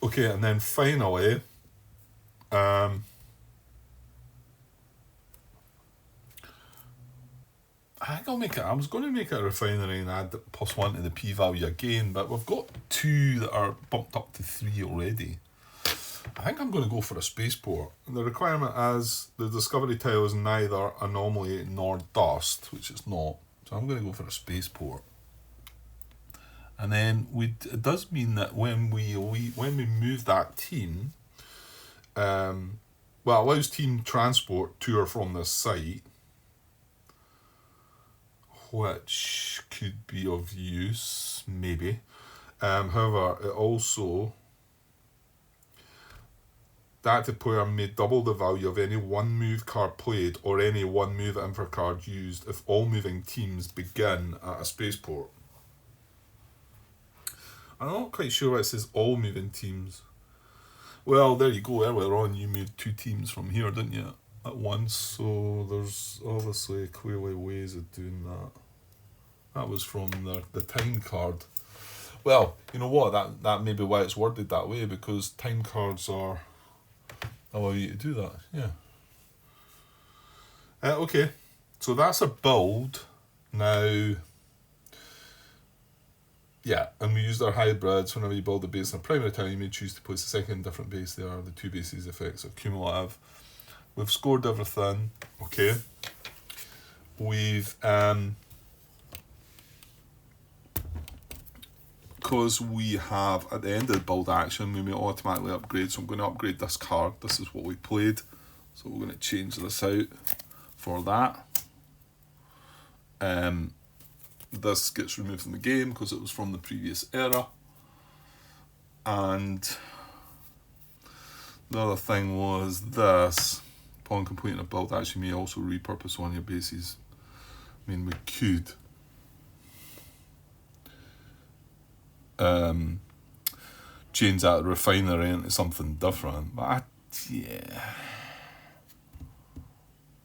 Okay, and then finally, I think I'll make it. I was going to make it a refinery and add +1 to the p-value again, but we've got 2 that are bumped up to 3 already. I think I'm going to go for a spaceport. And the requirement is the discovery tile is neither anomaly nor dust, which it's not. So I'm going to go for a spaceport. And then it does mean that when we move that team, it allows team transport to or from this site, which could be of use, maybe. However, it also, that active player may double the value of any 1 move card played or any 1 move info card used if all moving teams begin at a spaceport. I'm not quite sure why it says all moving teams. Well, there you go. Earlier on, you moved 2 teams from here, didn't you? At once. So there's obviously clearly ways of doing that. That was from the time card. Well, you know what? That may be why it's worded that way, because time cards allow you to do that. Yeah. Okay, so that's a build. Now, yeah, and we used our hybrids. Whenever you build a base in a primary tile, you may choose to place a second different base there. The two bases effects are cumulative. We've scored everything. Okay. We've because we have at the end of the build action, we may automatically upgrade. So I'm going to upgrade this card. This is what we played. So we're going to change this out for that. This gets removed from the game because it was from the previous era. And the other thing was this. Upon completing a build action, you may also repurpose one of your bases. I mean, we could change that refinery into something different, but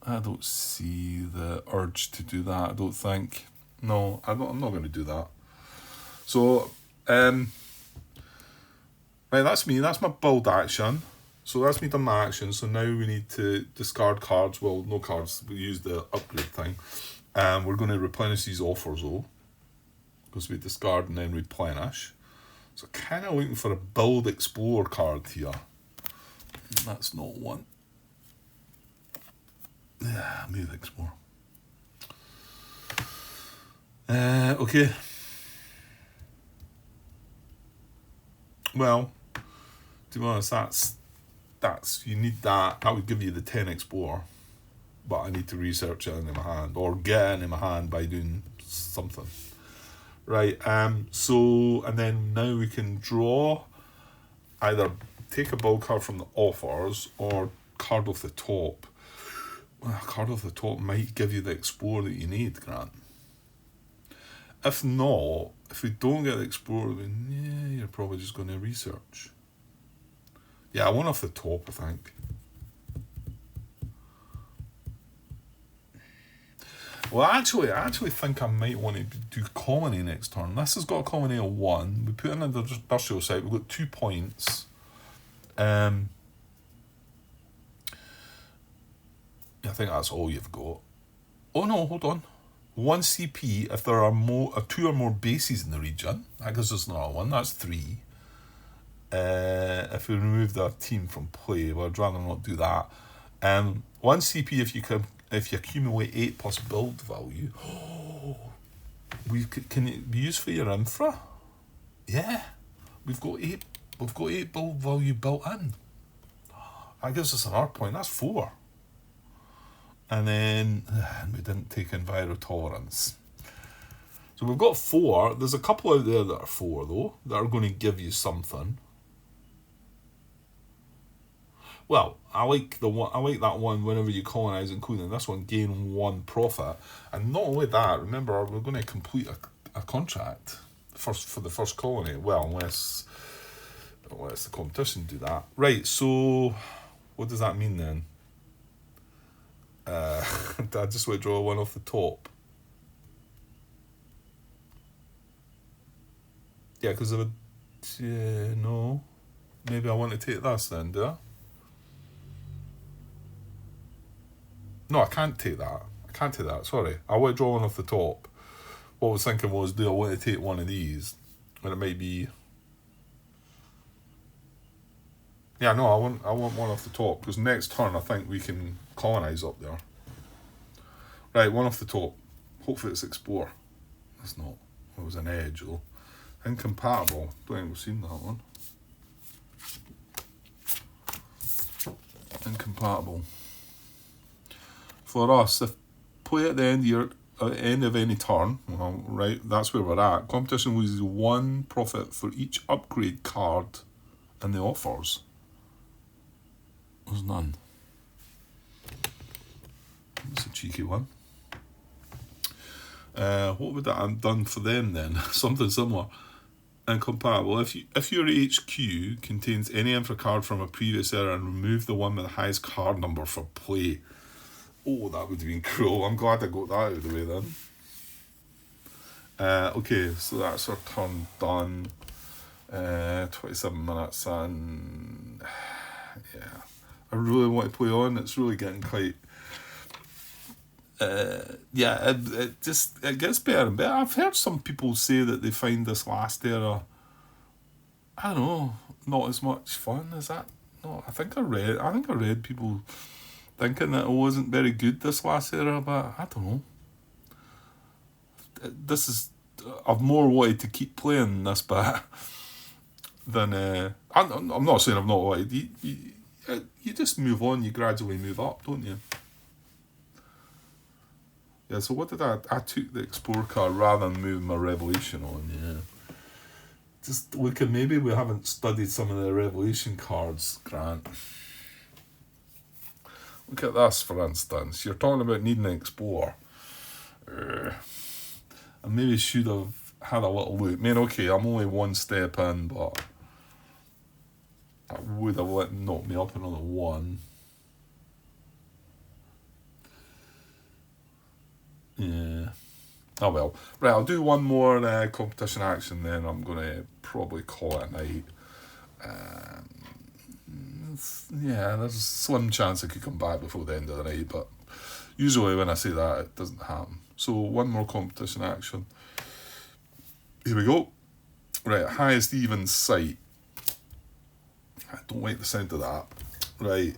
I don't see the urge to do that. I don't think. No, I'm not going to do that. So, right, that's me. That's my build action. So that's me done my action. So now we need to discard cards. Well, no cards. We use the upgrade thing. We're going to replenish these offers though, because we discard and then replenish. So kind of looking for a build explore card here. That's not one. Yeah, move explore. Okay. Well, to be honest, that's you need that. That would give you the 10 explore, but I need to research it in my hand or get it in my hand by doing something. Right. So and then now we can draw, either take a build card from the offers or card off the top. Well, a card off the top might give you the explore that you need, Grant. If not, if we don't get the explorer, then yeah, you're probably just going to research. Yeah, one off the top, I think. Well, I actually think I might want to do colony next turn. This has got a colony of 1. We put in an industrial site. We've got 2 points. I think that's all you've got. Oh no, hold on. 1 CP if there are 2 or more bases in the region. That gives us another 1. That's 3. If we remove the team from play, well, I'd rather not do that. 1 CP if you accumulate 8 plus build value. Can it be used for your infra? Yeah, we've got 8. We've got 8 build value built in. That gives us another point. That's 4. And then we didn't take enviro tolerance. So we've got 4. There's a couple out there that are 4 though, that are going to give you something. Well, I like that one. Whenever you colonize, including this one, gain 1 profit. And not only that, remember we're going to complete a contract for the first colony. Well, unless the competition do that. Right. So what does that mean then? I just want to draw 1 off the top. Yeah, because I would. No. Maybe I want to take this then, do I? No, I can't take that. Sorry. I want to draw 1 off the top. What I was thinking was, do I want to take one of these? And it might be. Yeah, no, I want 1 off the top, because next turn I think we can colonize up there. Right, 1 off the top. Hopefully it's explore. That's not. It was an edge though. Incompatible. Don't think we've seen that one. Incompatible. For us, if play at the end of any turn, well, right, that's where we're at. Competition loses 1 profit for each upgrade card in the offers. There's none. That's a cheeky one. What would that have done for them then? Something similar. Incompatible. If your HQ contains any infra card from a previous era, and remove the one with the highest card number for play. Oh, that would have been cruel. I'm glad I got that out of the way then. Okay, so that's our turn done. 27 minutes and yeah, I really want to play on. It's really getting quite yeah, it gets better and better. I've heard some people say that they find this last era, I don't know, not as much fun. Is that no? I think I read people thinking that it wasn't very good this last era, but I don't know. This is I've more wanted to keep playing this bit than I'm not saying I've not wanted. You just move on. You gradually move up, don't you? Yeah. So what did I took the Explorer card rather than moving my Revelation on. Yeah. Just look at maybe we haven't studied some of the Revelation cards, Grant. Look at this, for instance. You're talking about needing an Explorer. I maybe should have had a little look. I mean, okay, I'm only one step in, but that would have knocked me up another one. Yeah. Oh well. Right, I'll do one more competition action, then I'm going to probably call it a night. Yeah, there's a slim chance I could come back before the end of the night, but usually when I say that, it doesn't happen. So one more competition action. Here we go. Right, highest even sight. I don't like the sound of that. Right,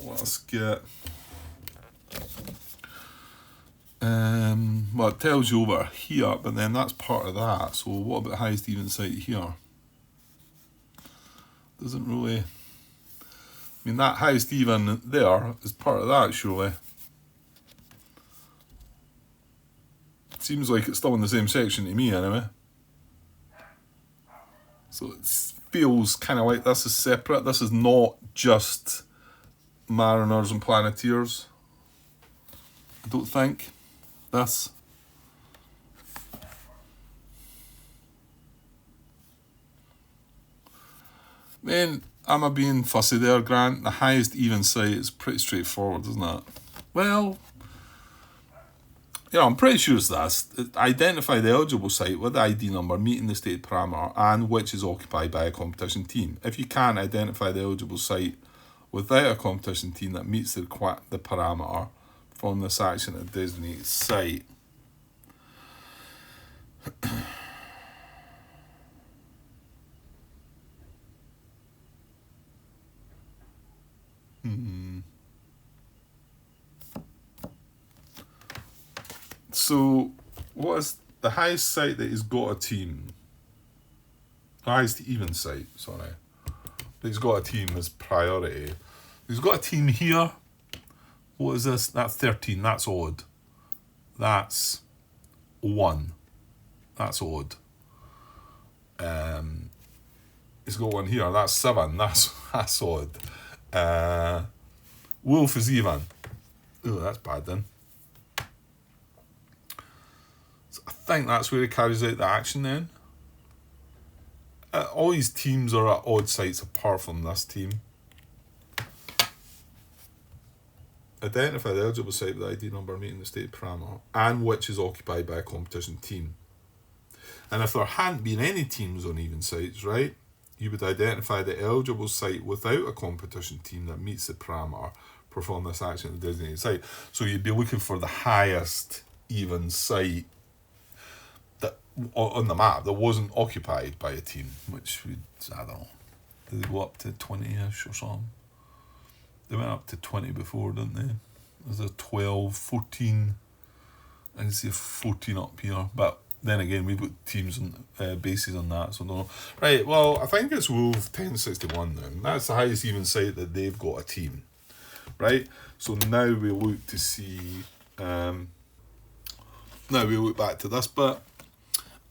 let's get... well, it tells you over here, but then that's part of that. So what about highest even sight here? Doesn't really... I mean, that highest even there is part of that, surely. Seems like it's still in the same section to me, anyway. So it feels kind of like this is separate. This is not just Mariners and Planeteers. I don't think. This. Man, am I being fussy there, Grant? The highest even sight is pretty straightforward, isn't it? Well, I'm pretty sure it's this. Identify the eligible site with the ID number meeting the state parameter and which is occupied by a competition team. If you can't identify the eligible site without a competition team that meets the parameter, from this action at a designated site. So, what is the highest site that has got a team? Highest even site, sorry. He's got a team as priority. He's got a team here. What is this? That's 13. That's odd. That's 1. That's odd. He's got one here. That's 7. That's odd. Wolf is even. Oh, that's bad then. So I think that's where he carries out the action then. All these teams are at odd sites apart from this team. Identify the eligible site with the ID number meeting the state parameter and which is occupied by a competition team. And if there hadn't been any teams on even sites, right, you would identify the eligible site without a competition team that meets the parameter, perform this action at the designated site. So you'd be looking for the highest even site that on the map that wasn't occupied by a team, which would, I don't know, did they go up to 20-ish or something? They went up to 20 before, didn't they? There's a 12, 14. I can see a 14 up here. But then again, we've got teams and bases on that, so I don't know. Right, well, I think it's Wolf 1061 then. That's the highest even site that they've got a team. Right? So now we look to see... now we look back to this bit.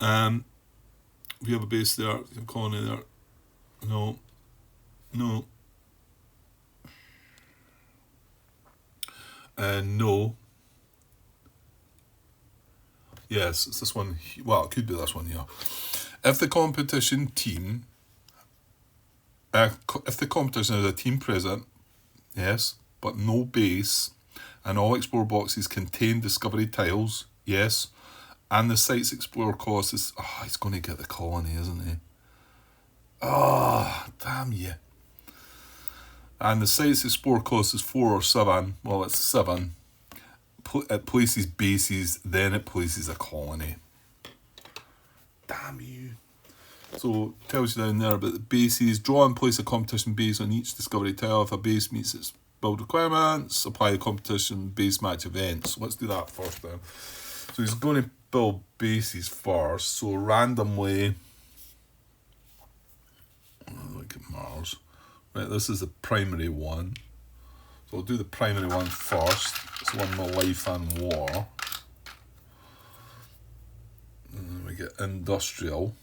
We have a base there, a colony there. No. No. No. Yes, it's this one. Well, it could be this one here. If the competition team, if the competition has a team present, yes, but no base, and all Explorer boxes contain discovery tiles, yes, And the Sites Explorer cost is... Oh, he's going to get the colony, isn't he? Oh, damn you. And the Sites Explorer cost is 4 or 7. Well, it's 7. It places bases, then it places a colony. Damn you. So, it tells you down there about the bases. Draw and place a competition base on each discovery tile. If a base meets its build requirements, apply the competition base match events. Let's do that first then. So he's going to build bases first. So randomly, look at Mars. Right, this is the primary one. So I'll do the primary one first. It's one with life and war. And then we get industrial.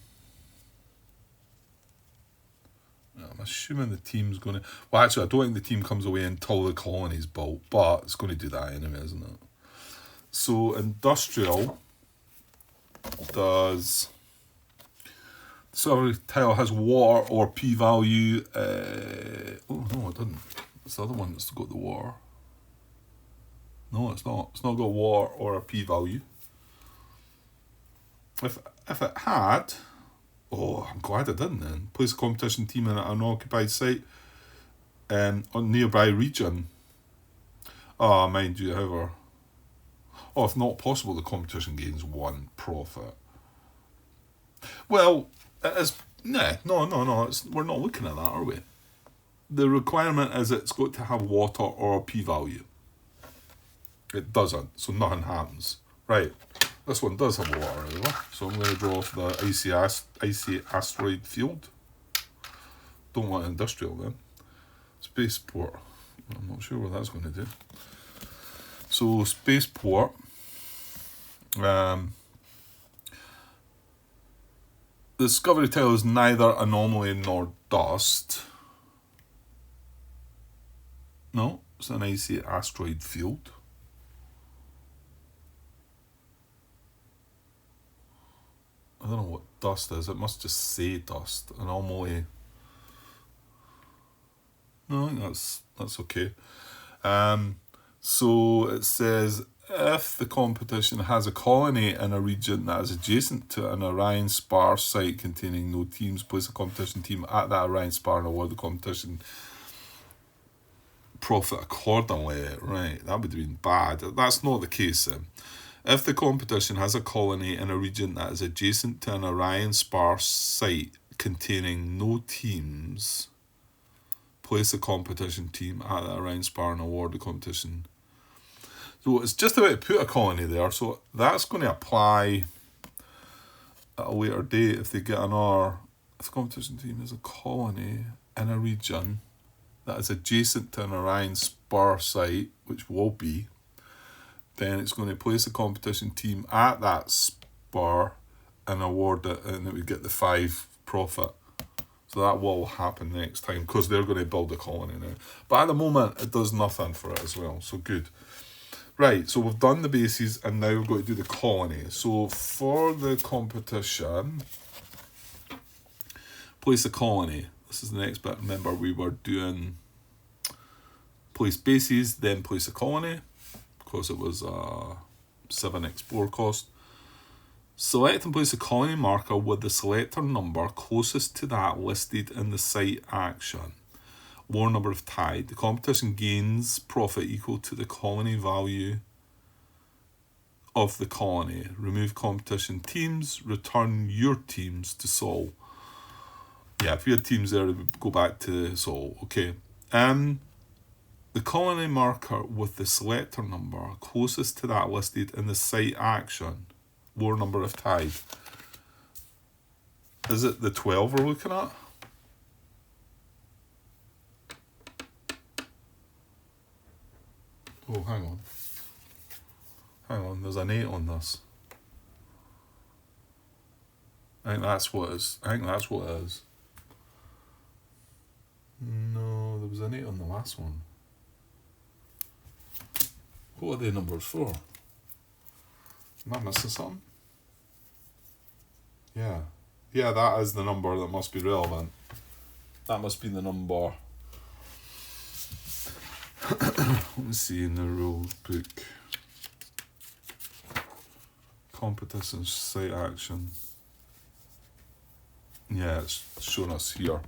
I'm assuming the team's going to... Well, actually, I don't think the team comes away until the colony's built, but it's going to do that anyway, isn't it? So, industrial does... So, every tile has water or p-value. Oh, no, it didn't. It's the other one that's got the water. No, it's not. It's not got water or a p-value. If it had... Oh, I'm glad it didn't then. Place a competition team in an unoccupied site on nearby region. Ah, mind you, however. Oh, if not possible, the competition gains 1 profit. Well, it is... No. We're not looking at that, are we? The requirement is it's got to have water or a p-value. It doesn't, so nothing happens. Right. This one does have water, however, so I'm going to draw off the icy asteroid field. Don't want industrial then. Spaceport. I'm not sure what that's going to do. So, spaceport. The discovery tile is neither anomaly nor dust. No, it's an icy asteroid field. I don't know what dust is. It must just say dust. Anomaly. No, I think that's okay. So it says, if the competition has a colony in a region that is adjacent to an Orion spar site containing no teams, place a competition team at that Orion spar and award the competition profit accordingly. Right, that would have been bad. That's not the case then. If the competition has a colony in a region that is adjacent to an Orion spar site containing no teams, place a competition team at the Orion spar and award the competition. So it's just about to put a colony there, so that's going to apply at a later date if they get another... If the competition team has a colony in a region that is adjacent to an Orion spar site, which will be, then it's going to place a competition team at that spar and award it, and it would get the 5 profit. So that will happen next time, because they're going to build a colony now. But at the moment, it does nothing for it as well, so good. Right, so we've done the bases, and now we're going to do the colony. So for the competition, place a colony. This is the next bit. Remember, we were doing place bases, then place a colony, because it was a 7 explore cost. Select and place a colony marker with the selector number closest to that listed in the site action. Lower number of tide. The competition gains profit equal to the colony value of the colony. Remove competition teams. Return your teams to Sol. Yeah, if you had teams there, it would go back to Sol. Okay. The colony marker with the selector number closest to that listed in the site action. Lower number of tide. Is it the 12 we're looking at? Oh, hang on. There's an 8 on this. I think that's what it is. No, there was an 8 on the last one. What are the numbers for? Am I missing something? Yeah, that is the number that must be relevant. That must be the number. Let me see in the rules book. Competition site action. Yeah, it's showing us here.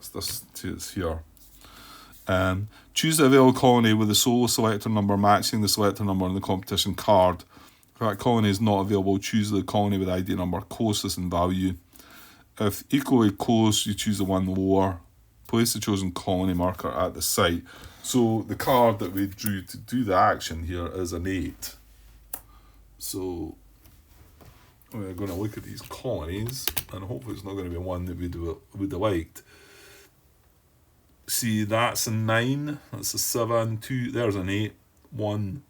It's here. Choose the available colony with the solo selector number matching the selector number on the competition card. If that colony is not available, choose the colony with ID number closest in value. If equally close, you choose the one lower. Place the chosen colony marker at the site. So the card that we drew to do the action here is an 8. So we're going to look at these colonies, and hopefully it's not going to be one that we'd have liked. See, that's a 9, that's a 7, 2, there's an 8, 1.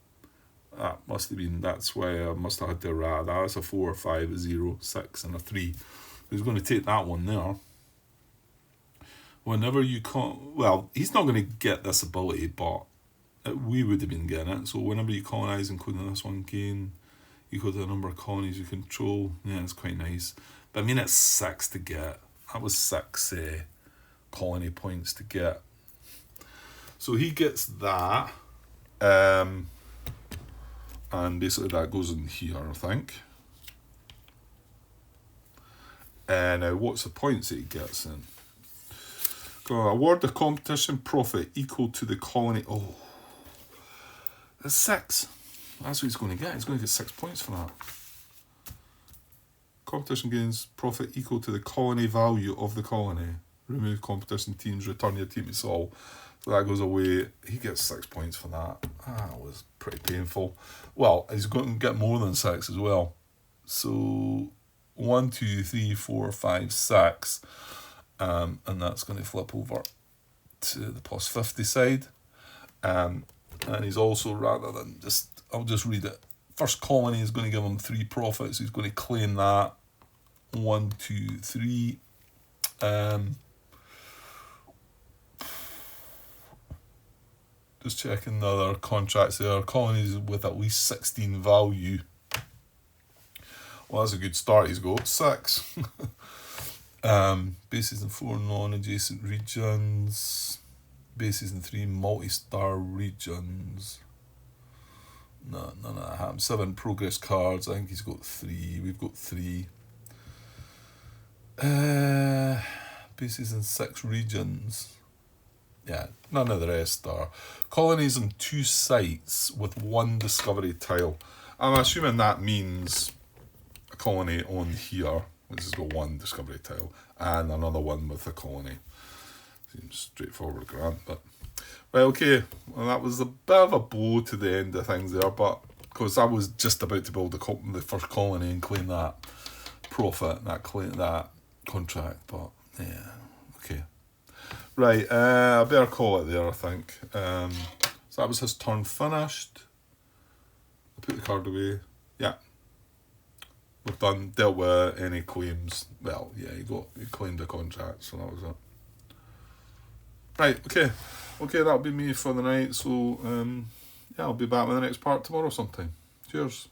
That must have been, that's why I must have had to write that. That's a 4, 5, a 0, 6, and a 3. He's going to take that one there. Whenever you well, he's not going to get this ability, but we would have been getting it. So whenever you colonize, including this one, gain equal to the number of colonies you control. Yeah, it's quite nice. But I mean, it's 6 to get. That was 6 colony points to get. So he gets that. And basically that goes in here, I think. And now what's the points that he gets in? Award the competition profit equal to the colony. Oh, that's 6. That's what he's going to get. He's going to get 6 points for that. Competition gains profit equal to the colony value of the colony. Remove competition teams, return your team to Sol. So that goes away. He gets 6 points for that. That was pretty painful. Well, he's going to get more than 6 as well. So 1, 2, 3, 4, 5, 6. And that's going to flip over to the plus 50 side. And he's also, rather than just, I'll just read it. First colony is going to give him 3 profits. He's going to claim that. 1, 2, 3. Just checking the other contracts there. Colonies with at least 16 value. Well, that's a good start. He's got 6. Bases in 4 non-adjacent regions. Bases in 3 multi-star regions. No, none of that happens. 7 progress cards. I think he's got 3. We've got 3. Bases in 6 regions. Yeah, none of the rest are. Colonies on 2 sites with 1 discovery tile. I'm assuming that means a colony on here, which has got 1 discovery tile, and another one with a colony. Seems straightforward, Grant, but... Well, okay, well, that was a bit of a blow to the end of things there, but because I was just about to build the first colony and claim that profit, that contract, but yeah, okay. Right, I better call it there, I think. So that was his turn finished. I'll put the card away. Yeah. We've dealt with any claims. Well, yeah, he claimed a contract, so that was it. Right, okay. Okay, that'll be me for the night. So, yeah, I'll be back with the next part tomorrow sometime. Cheers.